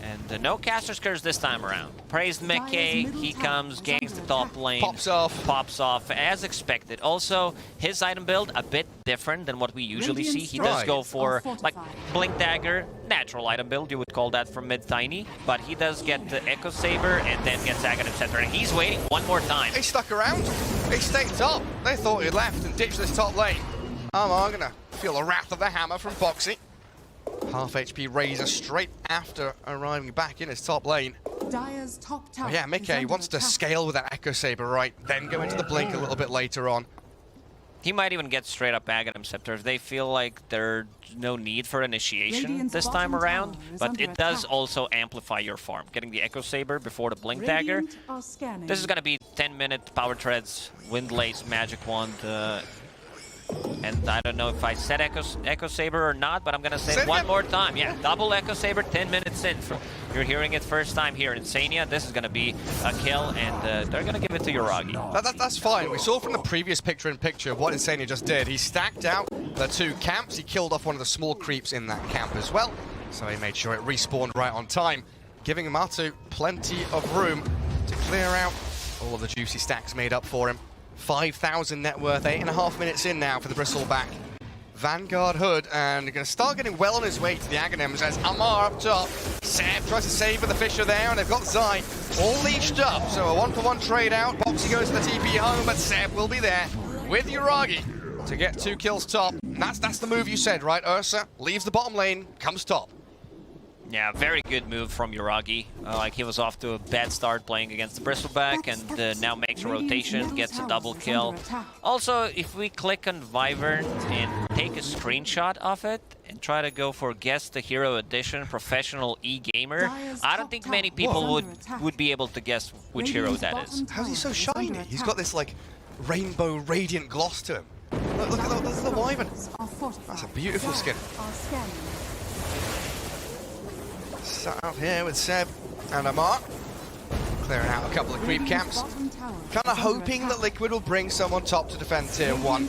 And no Caster's Curse this time around. Praised Mickey, he comes, gangs the top lane. Pops off, as expected. Also, his item build, a bit different than what we usually see. He does go for, like, Blink Dagger, natural item build, you would call that from mid-tiny. But he does get the Echo Saber and then gets Aghanim Scepter. And he's waiting one more time. He stuck around. He stayed top. They thought he'd left and ditched this top lane. Amar gonna feel the wrath of the hammer from Boxy. Half HP Razor straight after arriving back in his top lane. Dire's top tower. Oh yeah, Mickey wants to scale with that Echo Saber, right? Then go into the Blink a little bit later on. He might even get straight up Aghanim Scepter if they feel like there's no need for initiation this time around. But it does also amplify your farm. Getting the Echo Saber before the Blink Dagger. This is going to be 10-minute Power Treads, Wind Lace, Magic Wand. And I don't know if I said Echo Saber or not, but I'm going to say it one more time. Yeah, double Echo Saber, 10 minutes in. You're hearing it first time here in Insania. This is going to be a kill, and they're going to give it to Yuragi. That's fine. We saw from the previous picture-in-picture what Insania just did. He stacked out the 2 camps. He killed off one of the small creeps in that camp as well. So he made sure it respawned right on time, giving Matu plenty of room to clear out all of the juicy stacks made up for him. 5,000 net worth, 8.5 minutes in now for the Bristleback. Vanguard Hood, and going to start getting well on his way to the Aghanims as Amar up top. Seb tries to save with the Fisher there, and they've got Zai all leashed up. So a 1-for-1 trade out. Boxy goes to the TP home, but Seb will be there with Yuragi to get 2 kills top. And that's the move you said, right, Ursa? Leaves the bottom lane, comes top. Yeah, very good move from Yuragi. Like, he was off to a bad start playing against the Bristleback, and now makes a rotation, gets a double kill. Also, if we click on Wyvern and take a screenshot of it, and try to go for Guess the Hero Edition Professional E-Gamer, I don't think many people would be able to guess which hero that is. How's he so shiny? He's got this, like, rainbow radiant gloss to him. Look at that's the Wyvern. That's a beautiful skin. Sat out here with Seb and Amar, clearing out a couple of creep camps. Kind of hoping that Liquid will bring someone top to defend tier 1.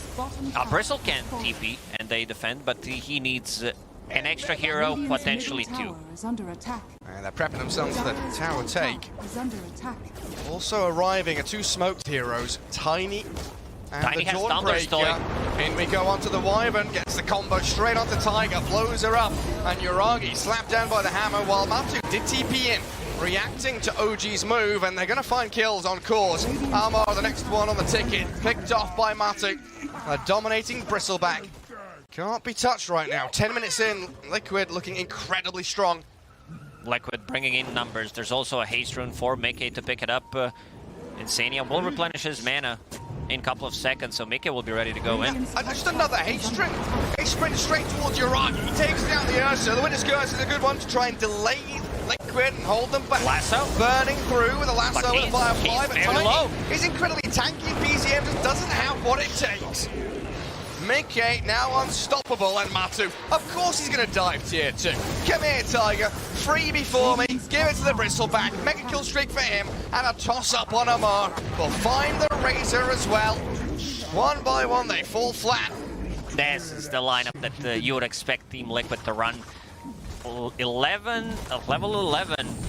Bristle can TP and they defend, but he needs an extra hero, potentially 2. And they're prepping themselves for the tower take. Also arriving are 2 smoked heroes, Tiny and Tiny the has Dawnbreaker. In we go onto the Wyvern, gets the combo straight onto Tiger, blows her up, and Yuragi slapped down by the hammer while Matu did TP in, reacting to OG's move, and they're going to find kills on course. Amar, the next one on the ticket, picked off by Matu. A dominating Bristleback. Can't be touched right now. 10 minutes in, Liquid looking incredibly strong. Liquid bringing in numbers. There's also a haste rune for Mickey to pick it up. Insania will replenish his mana in a couple of seconds, so Mickey will be ready to go in. And just another haste sprint. Haste sprint straight towards Yuragi. He takes down the Ursa. The Winter's Curse is a good one to try and delay Liquid and hold them back. Lasso. Burning through with a lasso and a firefly. He's very low. He's incredibly tanky. PGL just doesn't have what it takes. Mickey now unstoppable, and Matu, of course he's going to dive tier 2. Come here, Tiger. Freebie for me. Give it to the Bristleback. Mega kill streak for him, and a toss-up on Amar. We'll find the Razor as well. One by one, they fall flat. This is the lineup that you would expect Team Liquid to run. level 11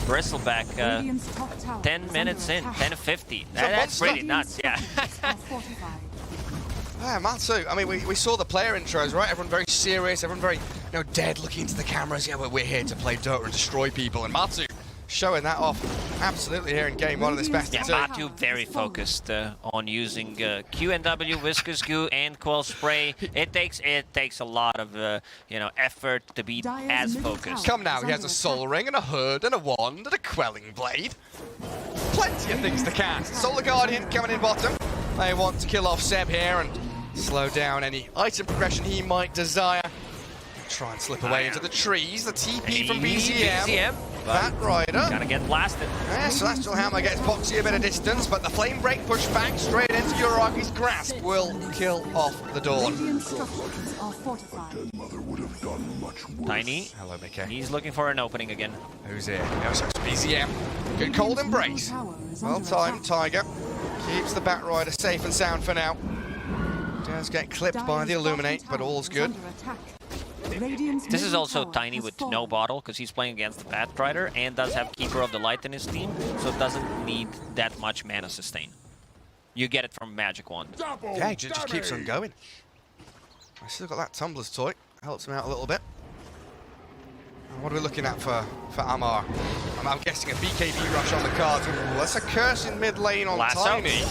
Bristleback, 10 minutes in, 10:50. That's pretty nuts, yeah. Yeah, Matsu, I mean, we saw the player intros, right? Everyone very serious, everyone very, dead, looking into the cameras. Yeah, we're here to play Dota and destroy people. And Matsu showing that off absolutely here in game 1 of this best of 2. Matu very focused on using Q&W, Viscous Goo, and Quell Spray. It takes a lot of effort to be as focused. Come now, he has a Soul Ring and a Hood and a Wand and a Quelling Blade. Plenty of things to cast. Solar Guardian coming in bottom. They want to kill off Seb here and slow down any item progression he might desire. Try and slip away into the trees. The TP from BZM. Bat Rider. Gonna get blasted. Yeah, Celestial Hammer gets Boxy a bit of distance, but the Flame Break pushed back straight into Uragi's grasp will kill off the Dawn. Tiny. Hello, Mickey. He's looking for an opening again. Who's here? No, so it's BZM. Good cold embrace. Well timed, Tiger. Keeps the Bat Rider safe and sound for now. Does get clipped by the Illuminate, but all's good. This is also Tiny with no bottle, because he's playing against the Bat Rider and does have Keeper of the Light in his team, so doesn't need that much mana sustain. You get it from Magic Wand. Yeah, he just keeps on going. I still got that Tumbler's Toy. Helps him out a little bit. What are we looking at for Amar? I'm guessing a BKB rush on the cards. Ooh, that's a curse in mid lane on Tiny.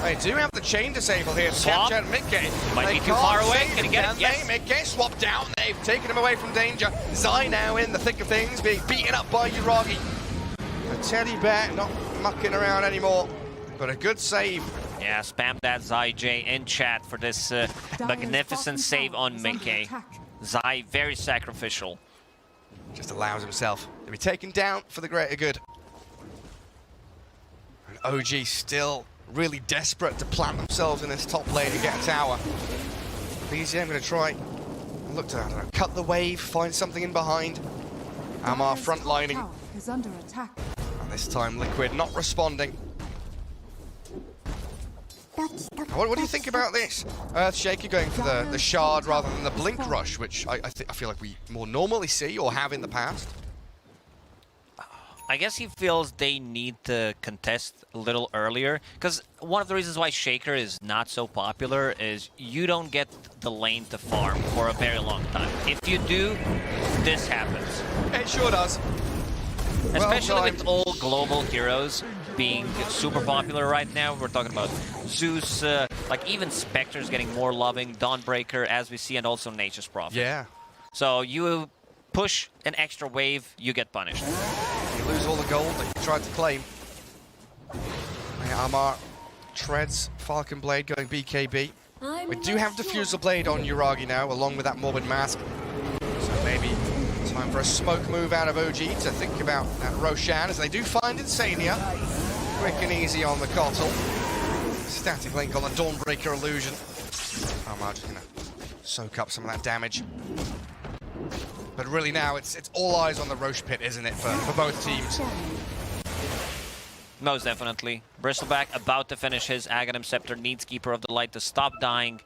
They do have the chain disable here. Swap. Capture Mickey. Might be too far away. Can he get it? Yes. Mickey swapped down. They've taken him away from danger. Zai now in the thick of things, being beaten up by Uragi. The Teddy Bear not mucking around anymore, but a good save. Yeah, spam that Zai J in chat for this magnificent save on Mickey. Zai, very sacrificial. Just allows himself to be taken down for the greater good. And OG still really desperate to plant themselves in this top lane and get a tower. BZM going to try and look to, I don't know, cut the wave, find something in behind. Amar frontlining. And this time Liquid not responding. What do you think about this? Earthshaker going for the shard rather than the blink rush, which I feel like we more normally see or have in the past. I guess he feels they need to contest a little earlier, because one of the reasons why Shaker is not so popular is you don't get the lane to farm for a very long time. If you do, this happens. It sure does. Especially with all global heroes being super popular right now. We're talking about Zeus, like even Spectre's getting more loving, Dawnbreaker, as we see, and also Nature's Prophet. Yeah. So you push an extra wave, you get punished. You lose all the gold that you tried to claim. Yeah, Amar treads Falcon Blade going BKB. We do have Diffusal Blade on Uragi now, along with that Morbid Mask. So maybe time for a smoke move out of OG to think about that Roshan, as they do find Insania. Quick and easy on the Kotl. Static Link on the Dawnbreaker illusion. Amar just gonna soak up some of that damage. But really now, it's all eyes on the Roche Pit, isn't it, for both teams? Most definitely. Bristleback about to finish his Aghanim Scepter, needs Keeper of the Light to stop dying,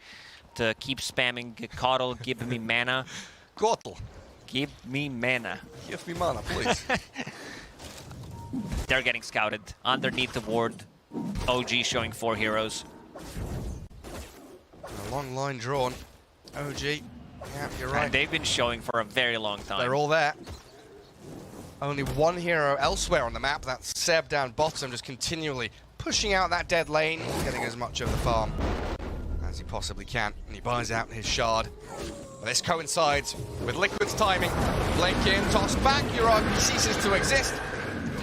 to keep spamming Kotl, give me mana. Kotl. Give me mana. Give me mana, please. They're getting scouted. Underneath the ward, OG showing 4 heroes. A long line drawn. OG. Yeah, you're right. And they've been showing for a very long time. They're all there. Only one hero elsewhere on the map. That's Seb down bottom, just continually pushing out that dead lane, getting as much of the farm as he possibly can. And he buys out his shard. But this coincides with Liquid's timing. Blink in, toss back, Uragi ceases to exist.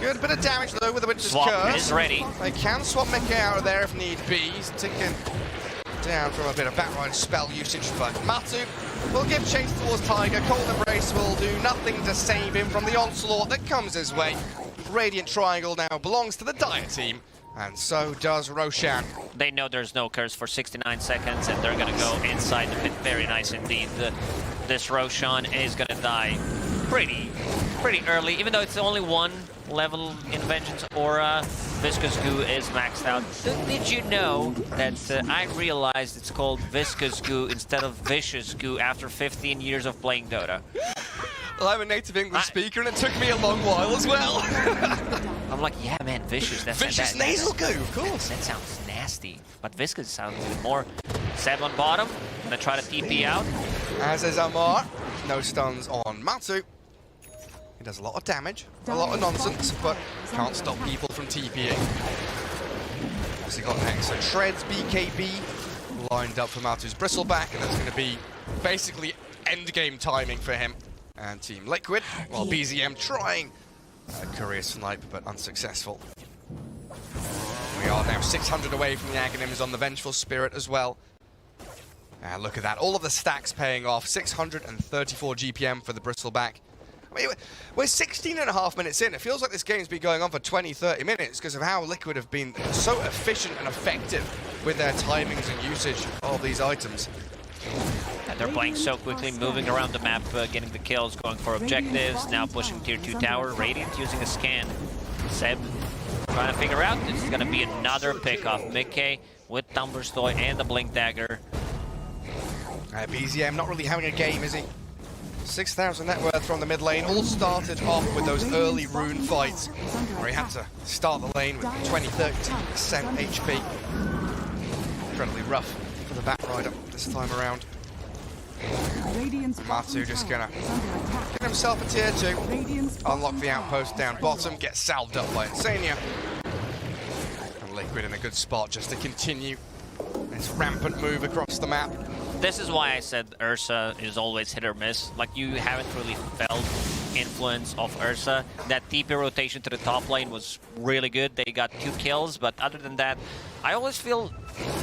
Good bit of damage though with the Winter's Swap Curse. is ready. They can swap Mickey out of there if need be. He's ticking down from a bit of Batrider spell usage, but Matu will give chase towards Tiger. Cold Embrace will do nothing to save him from the onslaught that comes his way. Radiant Triangle now belongs to the Dire team, and so does Roshan. They know there's no curse for 69 seconds, and they're gonna go inside the pit. Very nice indeed. This Roshan is gonna die pretty early, even though it's only one level in Vengeance Aura. Viscous Goo is maxed out. Did you know that I realized it's called Viscous Goo instead of Vicious Goo after 15 years of playing Dota? Well, I'm a native English speaker, and it took me a long while as well. I'm like, yeah, man, vicious. Vicious nasal goo, of course. That sounds nasty, but viscous sounds even more. Seb on bottom, gonna try to TP out. As is Amar. No stuns on Matu. He does a lot of damage, a lot of nonsense, but can't stop people from TPing. Obviously got next. So Treads, BKB lined up for Matu's Bristleback, and that's going to be basically endgame timing for him and Team Liquid, while BZM trying a career snipe, but unsuccessful. We are now 600 away from the Aghanims on the Vengeful Spirit as well. And look at that, all of the stacks paying off. 634 GPM for the Bristleback. I mean, we're 16 and a half minutes in. It feels like this game's been going on for 20, 30 minutes because of how Liquid have been so efficient and effective with their timings and usage of these items. And they're playing so quickly, moving around the map, getting the kills, going for objectives, now pushing tier 2 tower. Radiant using a scan. Seb trying to figure out, this is going to be another pick off Mickey with Thunderstoy and the Blink Dagger. BZM not really having a game, is he? 6,000 net worth from the mid lane. All started off with those early rune fights where he had to start the lane with 20-30% HP. Incredibly rough for the Batrider this time around. Matu just gonna get himself a tier 2, unlock the outpost down bottom, get salved up by Insania. And Liquid in a good spot just to continue this rampant move across the map. This is why I said Ursa is always hit or miss. Like, you haven't really felt influence of Ursa. That TP rotation to the top lane was really good. They got 2 kills, but other than that, I always feel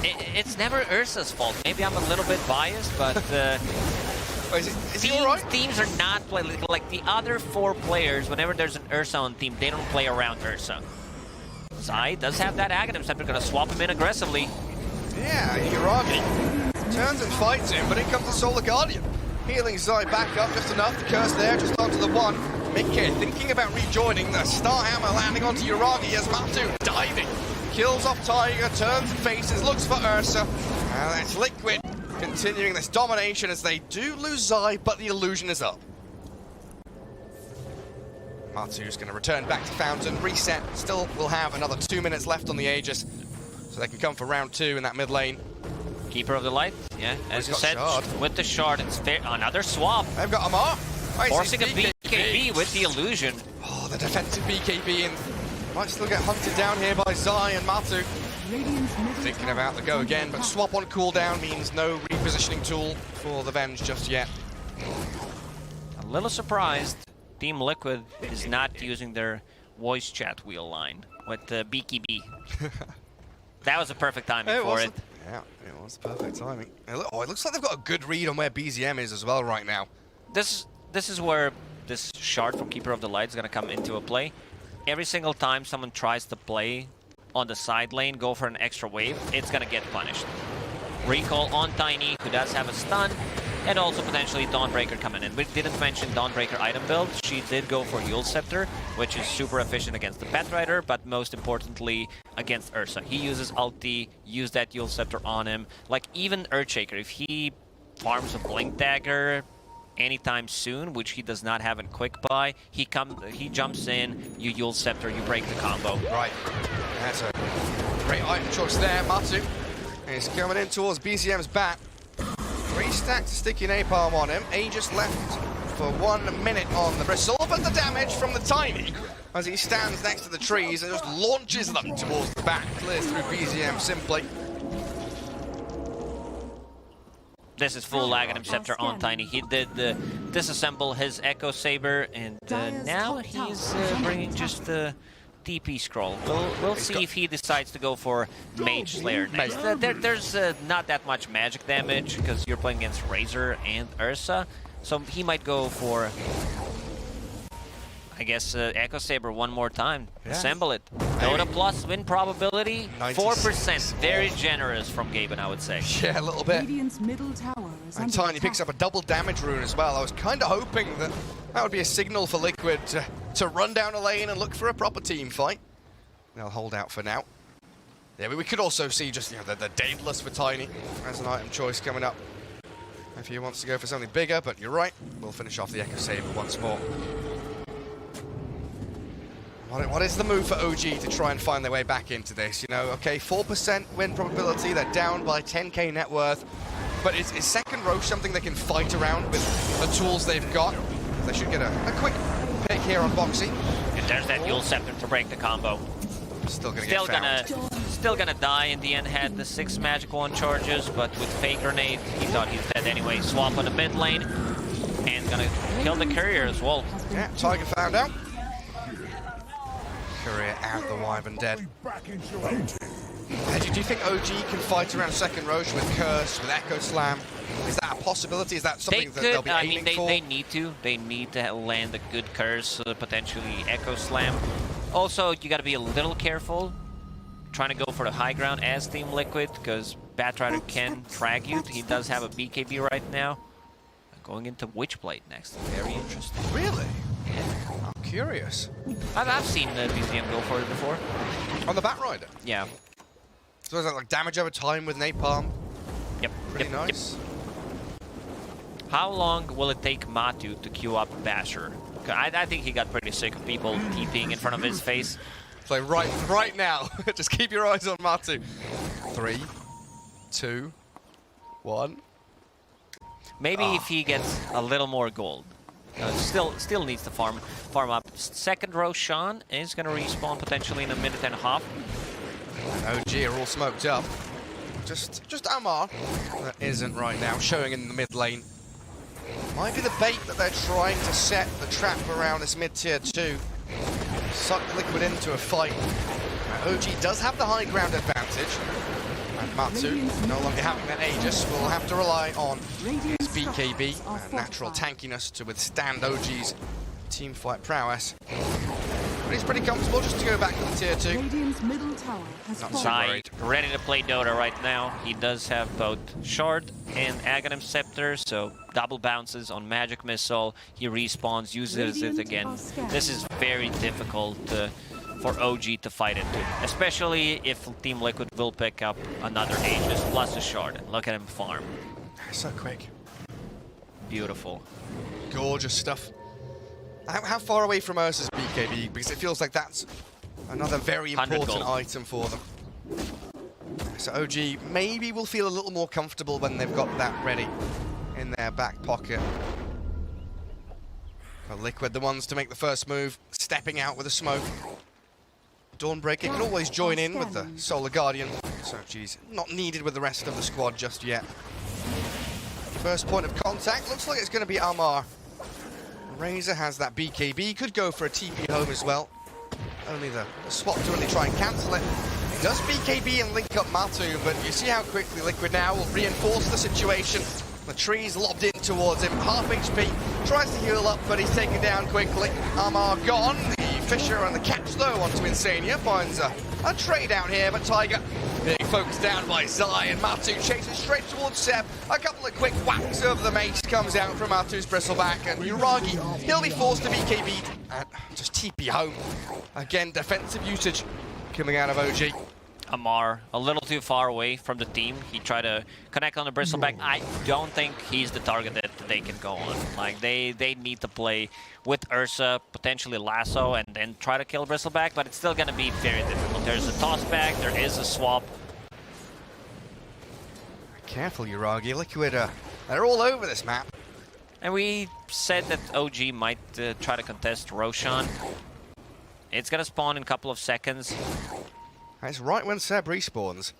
it's never Ursa's fault. Maybe I'm a little bit biased, but is he all right? Teams are not playing like the other 4 players. Whenever there's an Ursa on team, they don't play around Ursa. Zai does have that Aghanim, so they're going to swap him in aggressively. Yeah, Yuragi turns and fights him, but in comes the Solar Guardian. Healing Zai back up just enough. The curse there, just onto the one. Mickey thinking about rejoining. The Star Hammer landing onto Yuragi as Matu diving. Kills off Tiger, turns and faces, looks for Ursa. And it's Liquid continuing this domination as they do lose Zai, but the illusion is up. Matu's going to return back to Fountain, reset. Still will have another 2 minutes left on the Aegis, so they can come for round 2 in that mid lane. Keeper of the Light, yeah, as you said, shard. with the shard, it's fair. Another swap. They've got Amar. Forcing a BKB with the illusion. Oh, the defensive BKB, and might still get hunted down here by Zai and Matu. Thinking about the go again, but swap on cooldown means no repositioning tool for the Venge just yet. A little surprised, Team Liquid is not using their voice chat wheel line with the BKB. That was a perfect timing for it. Yeah, it was perfect timing. Oh, it looks like they've got a good read on where BZM is as well right now. This is where this shard from Keeper of the Light is going to come into a play. Every single time someone tries to play on the side lane, go for an extra wave, it's going to get punished. Recall on Tiny, who does have a stun, and also potentially Dawnbreaker coming in. We didn't mention Dawnbreaker item build. She did go for Yule Scepter, which is super efficient against the Batrider, but most importantly against Ursa. He uses ulti, use that Yule Scepter on him. Like, even Earthshaker, if he farms a Blink Dagger anytime soon, which he does not have in Quick Buy, he jumps in, you Yule Scepter, you break the combo. Right. That's a great item choice there. Matu is coming in towards BZM's bat. 3 stacks of sticky napalm on him. Aegis left for 1 minute on the Bristle, but the damage from the Tiny as he stands next to the trees and just launches them towards the back. Clears through BZM simply. This is full Aghanim Scepter on Tiny. He did disassemble his Echo Saber, and now he's bringing just the TP scroll. We'll see if he decides to go for Mage Slayer next. There's not that much magic damage because you're playing against Razor and Ursa, so he might go for, I guess, Echo Saber one more time. Yeah. Assemble it. Dota plus win probability 4%. Very generous from Gaben, I would say. Yeah, a little bit. And Tiny picks up a double damage rune as well. I was kind of hoping that would be a signal for Liquid to run down a lane and look for a proper team fight. They'll hold out for now. Yeah, but we could also see just the Daedalus for Tiny as an item choice coming up. if he wants to go for something bigger, but you're right. We'll finish off the Echo Saber once more. What is the move for OG to try and find their way back into this? You know, okay, 4% win probability. They're down by 10k net worth. But is second row something they can fight around with the tools they've got? They should get a quick pick here on Boxy. And there's that Yule Scepter to break the combo. Still gonna die in the end. Had the 6 magic wand charges, but with fake grenade, he thought he's dead anyway. Swap on the mid lane, and gonna kill the courier as well. Yeah, Tiger found out. Courier out, the Wyvern dead. Do you think OG can fight around second Roche with Curse, with Echo Slam? Is that a possibility? Is that something that they'll be aiming for? They need to. They need to land a good Curse, potentially Echo Slam. Also, you got to be a little careful trying to go for the high ground as Team Liquid, because Batrider can frag you. He does have a BKB right now. Going into Witchblade next. Very interesting. Really? Yeah. I'm curious. I've seen BZM go for it before. On the Batrider? Yeah. So is that like damage over time with Napalm? Yep. Pretty nice. Yep. How long will it take Matu to queue up Basher? I think he got pretty sick of people TPing in front of his face. So right now, just keep your eyes on Matu. 3, 2, 1. Maybe if he gets a little more gold. Still needs to farm up. Second row Sean is going to respawn potentially in a minute and a half. And OG are all smoked up. Just Amar that isn't right now, showing in the mid lane. Might be the bait that they're trying to set the trap around this mid-tier 2. Suck Liquid into a fight. OG does have the high ground advantage. And Matu, no longer having that Aegis, will have to rely on his BKB and natural tankiness to withstand OG's teamfight prowess. But he's pretty comfortable just to go back to the tier 2. Radiant's middle tower has Zai ready to play Dota right now. He does have both Shard and Aghanim Scepter, so double bounces on Magic Missile. He respawns, uses it again. This is very difficult for OG to fight into, especially if Team Liquid will pick up another Aegis plus a Shard. And look at him farm. So quick. Beautiful. Gorgeous stuff. How far away from Ursa's BKB? Because it feels like that's another very important item for them. So OG maybe will feel a little more comfortable when they've got that ready in their back pocket. But Liquid, the ones to make the first move, stepping out with a smoke. Dawnbreaker can always join in with the Solar Guardian, so she's not needed with the rest of the squad just yet. First point of contact, looks like it's going to be Amar. Razor has that BKB, could go for a TP home as well. Only the swap to really try and cancel it. He does BKB and link up Matu, but you see how quickly Liquid now will reinforce the situation. The tree's lobbed in towards him, half HP, tries to heal up, but he's taken down quickly. Amar gone, the Fisher and the catch though onto Insania, finds a trade out here, but Tiger being focused down by Zai, and Matu chases straight towards Seb. A couple of quick whacks over the mace comes out from Matu's bristleback, and Uragi, he'll be forced to BKB and just TP home. Again, defensive usage coming out of OG. Amar, a little too far away from the team. He tried to connect on the bristleback. I don't think he's the target that they can go on. Like, they need to play with Ursa, potentially Lasso, and then try to kill bristleback, but it's still going to be very difficult. There's a toss back, there is a swap. Careful, Uragi. Liquid, they're all over this map. And we said that OG might try to contest Roshan. It's going to spawn in a couple of seconds. That's right when Seb respawns.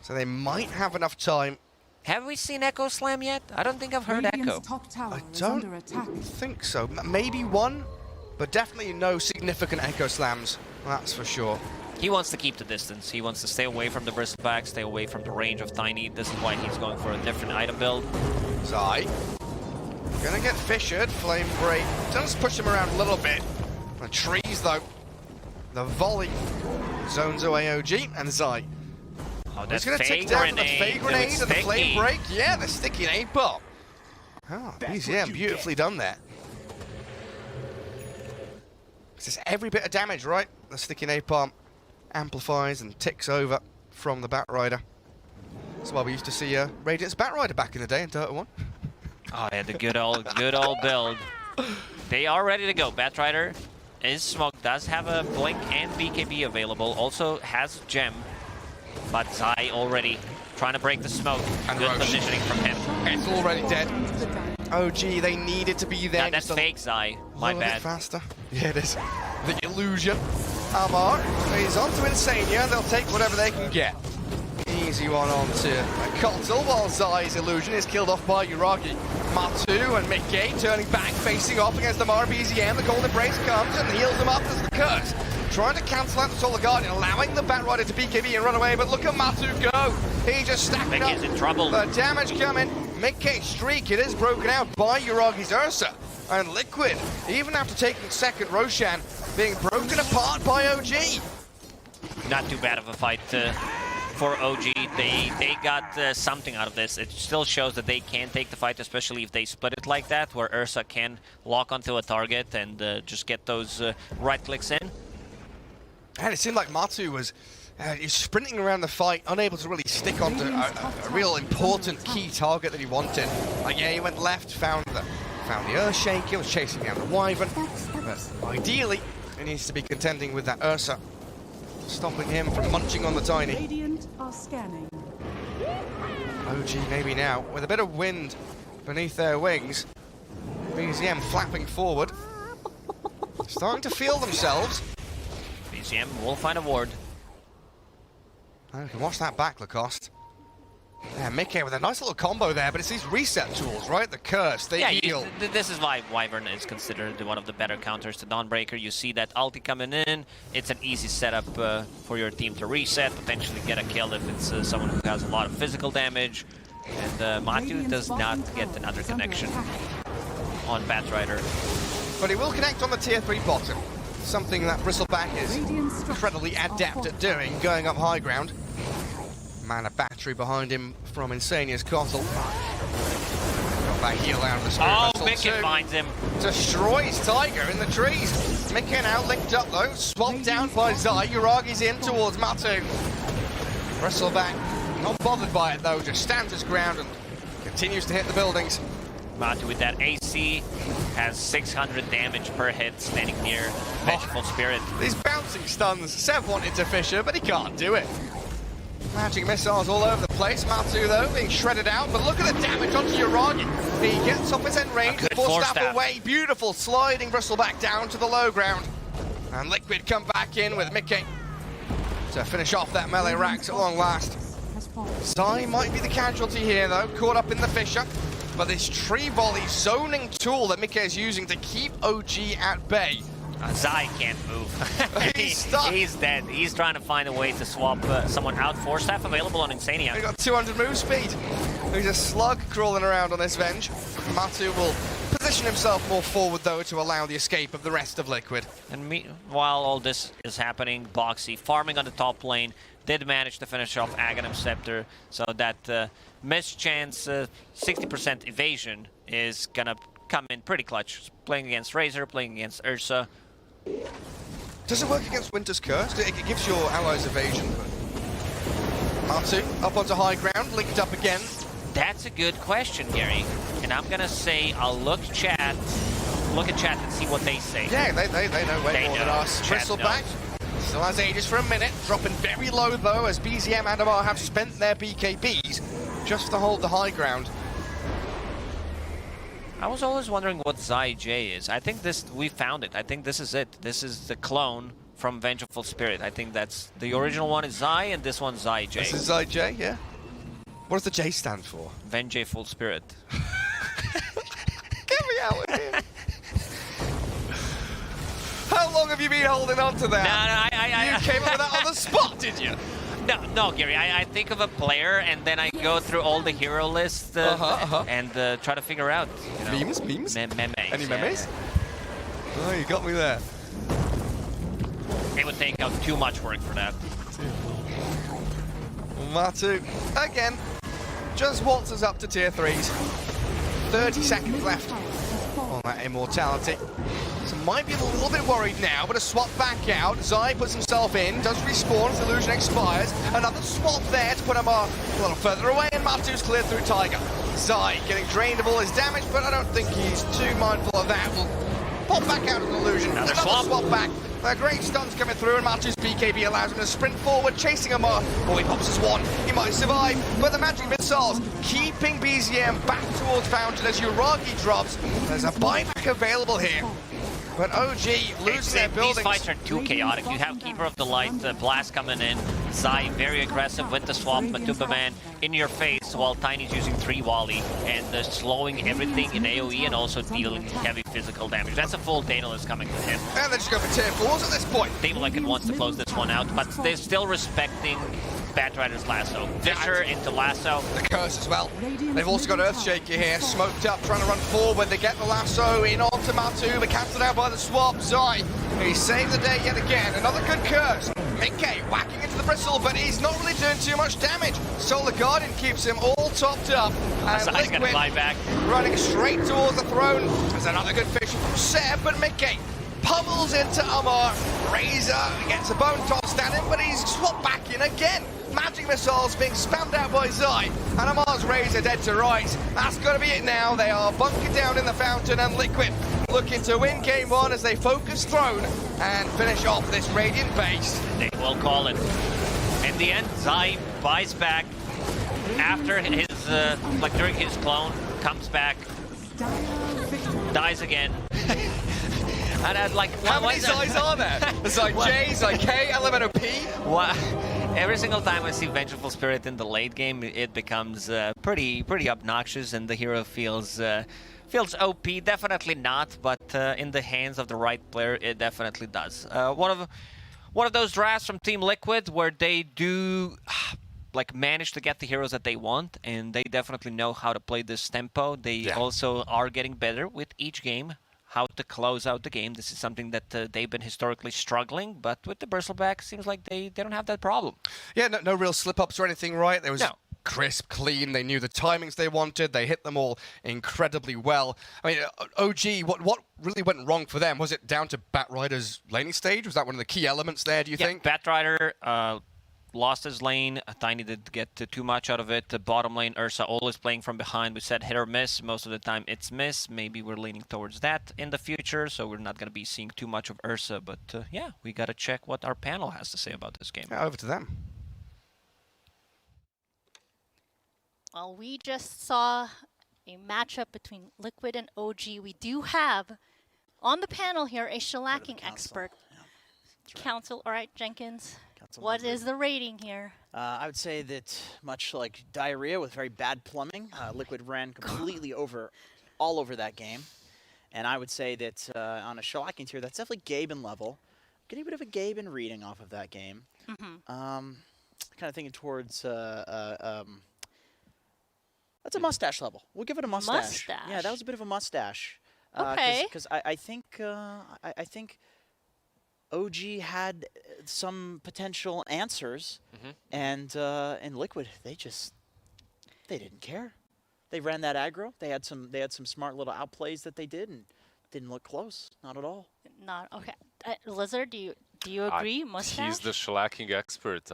So they might have enough time. Have we seen Echo Slam yet? I don't think I've heard Echo. Top tower I is don't under attack. think so. Maybe one, but definitely no significant Echo Slams. That's for sure. He wants to keep the distance. He wants to stay away from the bristleback, stay away from the range of Tiny. This is why he's going for a different item build. Zai. Gonna get fissured. Flame Break does push him around a little bit. The trees, though. The volley zones away OG and Zai. Oh, He's going to take down the Fey Grenade and the Flame Break. Yeah, the sticky napalm. Oh, yeah, beautifully done there. This is every bit of damage, right? The sticky napalm amplifies and ticks over from the Batrider. That's why we used to see Radiant's Batrider back in the day in Dota 1. Oh yeah, the good old build. They are ready to go. Batrider is smoked, does have a Blink and BKB available, also has Gem. But Zai already trying to break the smoke. And Good Roche. positioning from him. It's already dead. OG, they needed to be there. Yeah, that's just a fake Zai. My little bit bad. faster. Yeah, it is. The illusion. Amar is on to Insania. They'll take whatever they can get. Easy one on to Kotal, while Zai's illusion is killed off by Yuragi. Matu and Mickey turning back, facing off against the Mara BZM. The Golden Embrace comes and heals them up as the curse. Trying to cancel out the Solar Guardian, allowing the Batrider to BKB and run away, but look at Matu go! He just stacked up. Mickey's in trouble. The damage coming. Mickey's streak, it is broken out by Yuragi's Ursa. And Liquid, even after taking second, Roshan being broken apart by OG. Not too bad of a fight for OG. They got something out of this. It still shows that they can take the fight, especially if they split it like that, where Ursa can lock onto a target and just get those right clicks in. And it seemed like Matu was sprinting around the fight, unable to really stick onto a real important key target that he wanted. Like, yeah, he went left, found the Earthshaker, was chasing down the Wyvern. But ideally, he needs to be contending with that Ursa, stopping him from munching on the Tiny. Radiant are scanning. OG maybe now, with a bit of wind beneath their wings. BZM flapping forward. Starting to feel themselves. BZM will find a ward. You can watch that back, Lacoste. Yeah, Mickey with a nice little combo there, but it's these reset tools, right? The curse, they heal. This is why Wyvern is considered one of the better counters to Dawnbreaker. You see that ulti coming in. It's an easy setup for your team to reset, potentially get a kill if it's someone who has a lot of physical damage. And Matu does not get another connection on Batrider. But he will connect on the tier 3 bottom. Something that Bristleback is incredibly adept at doing, going up high ground. Man, a battery behind him from Insania's Kotal. Got that heal out of the Spirit Oh, Vessel Mickey too. finds him. Destroys Tiger in the trees. Mickey now linked up though, swapped down by Zai. Yuragi's in towards Matu. Bristleback, not bothered by it though, just stands his ground and continues to hit the buildings. Matu with that AC has 600 damage per hit, standing near Vengeful Spirit. These bouncing stuns, Sev wanted to Fisher, but he can't do it. Magic missiles all over the place. Matu, though, being shredded out. But look at the damage onto Yuragi. He gets off his end range. A good Force force staff staff. away. Beautiful sliding Bristleback down to the low ground. And Liquid come back in with Mickey to finish off that melee racks at long last. Zai might be the casualty here, though. Caught up in the Fisher. But this tree volley zoning tool that Mickey is using to keep OG at bay. Zai can't move. He's stuck. He's dead. He's trying to find a way to swap someone out. Force staff available on Insania. He got 200 move speed. There's a slug crawling around on this Venge. Matu will position himself more forward, though, to allow the escape of the rest of Liquid. And while all this is happening, Boxy farming on the top lane did manage to finish off Aghanim Scepter, so that missed chance 60% evasion is gonna come in pretty clutch. Playing against Razor, playing against Ursa. Does it work against Winter's Curse? It gives your allies evasion, but... Matu up onto high ground, linked up again. That's a good question, Gary. And I'm gonna say I'll look at chat and see what they say. Yeah, they know way more than us. Chat Bristleback still has Aegis for a minute, dropping very low though, as BZM and Amar have spent their BKBs just to hold the high ground. I was always wondering what Zai J is. I think we found it. I think this is it. This is the clone from Vengeful Spirit. I think that's the original one is Zai and this one's Zai J. This is Zai J, yeah. What does the J stand for? Vengeful Spirit. Get me out of here. How long have you been holding on to that? No, You came up with that on the spot, did you? No, Gary. I think of a player and then I go through all the hero lists and try to figure out. You know, Memes? Memes. Any memes? Oh, you got me there. It would take out too much work for that. Matu, again, just waltzes up to tier 3s. 30 seconds left on that immortality. So might be a little bit worried now, but a swap back out. Zai puts himself in, does respawn as Illusion expires. Another swap there to put him a little further away, and Matu's cleared through Tiger. Zai getting drained of all his damage, but I don't think he's too mindful of that. Will pop back out of an Illusion. Another swap back. Great stuns coming through, and Matu's BKB allows him to sprint forward, chasing him up. Oh, he pops his one. He might survive, but the magic missiles keeping BZM back towards Fountain as Uragi drops. There's a buyback available here. But OG losing their buildings. These fights are too chaotic. You have Keeper of the Light, Blast coming in, Zai very aggressive with the swap, Matuba Man in your face while Tiny's using 3 Wally and slowing everything in AoE and also dealing heavy physical damage. That's a full Daedalus coming to him. And they just go for tier 4s at this point. Team Liquid wants to close this one out, but they're still respecting Batrider's lasso. Fisher into lasso. The curse as well. They've also got Earthshaker here, smoked up, trying to run forward. They get the lasso in onto Matu, but cancelled out by the swap. Zai, he saved the day yet again. Another good curse. Mickey whacking into the bristle, but he's not really doing too much damage. Solar Guardian keeps him all topped up. And Zai's gonna fly back. running straight towards the throne. There's another good fish from Seb, but Mickey pummels into Amar. Razor gets a bone toss at him, but he's swapped back in again. Magic missiles being spammed out by Zai, and Amar's Razor dead to rights. That's got to be it now. They are bunkered down in the Fountain, and Liquid looking to win game 1 as they focus Throne and finish off this Radiant base. They will call it. In the end, Zai buys back after his, during his clone, comes back, dies again. And I'd like, how many Zais are there? Zai J, Zai K, Elemental P? What? Every single time I see Vengeful Spirit in the late game, it becomes pretty obnoxious, and the hero feels OP. Definitely not, but in the hands of the right player, it definitely does. One of those drafts from Team Liquid where they do manage to get the heroes that they want, and they definitely know how to play this tempo. They also are getting better with each game. How to close out the game. This is something that they've been historically struggling, but with the Bristleback, seems like they don't have that problem. Yeah, no real slip-ups or anything, right? There was crisp, clean. They knew the timings they wanted. They hit them all incredibly well. I mean, OG, what really went wrong for them? Was it down to Batrider's laning stage? Was that one of the key elements there, do you think? Batrider lost his lane. Tiny did get too much out of it. The bottom lane, Ursa always playing from behind. We said hit or miss. Most of the time it's miss. Maybe we're leaning towards that in the future, so we're not going to be seeing too much of Ursa. But yeah, we got to check what our panel has to say about this game. Over to them. Well, we just saw a matchup between Liquid and OG. We do have on the panel here a shellacking expert. Council, all right, Jenkins. What is the rating here? I would say that much like Diarrhea with very bad plumbing, Liquid ran completely all over that game. And I would say that on a shellacking tier, that's definitely Gaben level. Getting a bit of a Gaben reading off of that game. Kind of thinking towards, that's a mustache level. We'll give it a mustache. Yeah, that was a bit of a mustache. Okay. Because I think OG had some potential answers, and Liquid, they didn't care. They ran that aggro. They had some smart little outplays that they did, and didn't look close. Not at all. Not okay. Lizard, do you agree? Mustache? He's the shellacking expert.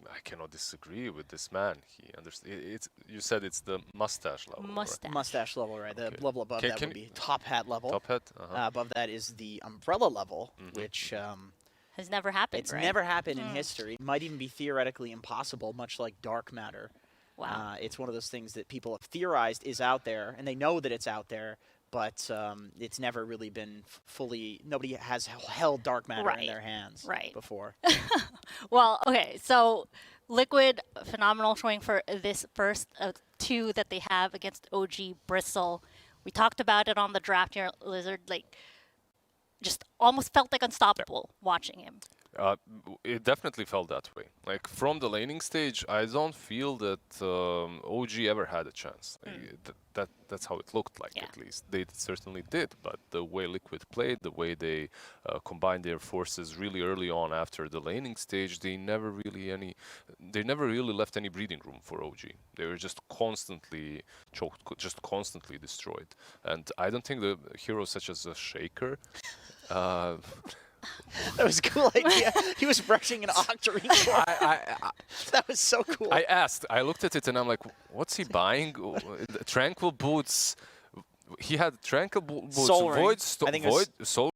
I cannot disagree with this man. He understands. You said it's the mustache level. Mustache level, right? The level above that would be top hat level. Top hat. Above that is the umbrella level, which has never happened. It's never happened in history. Might even be theoretically impossible, much like dark matter. Wow. It's one of those things that people have theorized is out there, and they know that it's out there, but it's never really been fully. Nobody has held dark matter in their hands before. Well, okay, so Liquid, phenomenal showing for this first of 2 that they have against OG Bristle. We talked about it on the draft here, Lizard, just almost felt like unstoppable watching him. It definitely felt that way. Like from the laning stage, I don't feel that OG ever had a chance. That's how it looked like, Yeah. at least. They certainly did, but the way Liquid played, the way they combined their forces really early on after the laning stage, they never really left any breathing room for OG. They were just constantly choked, just constantly destroyed. And I don't think the heroes such as a Shaker. That was a cool idea. He was brushing an Octarine core. That was so cool. I looked at it and I'm like, what's he buying? Tranquil boots. He had tranquil boots, Soul Ring. void, I think it was Soul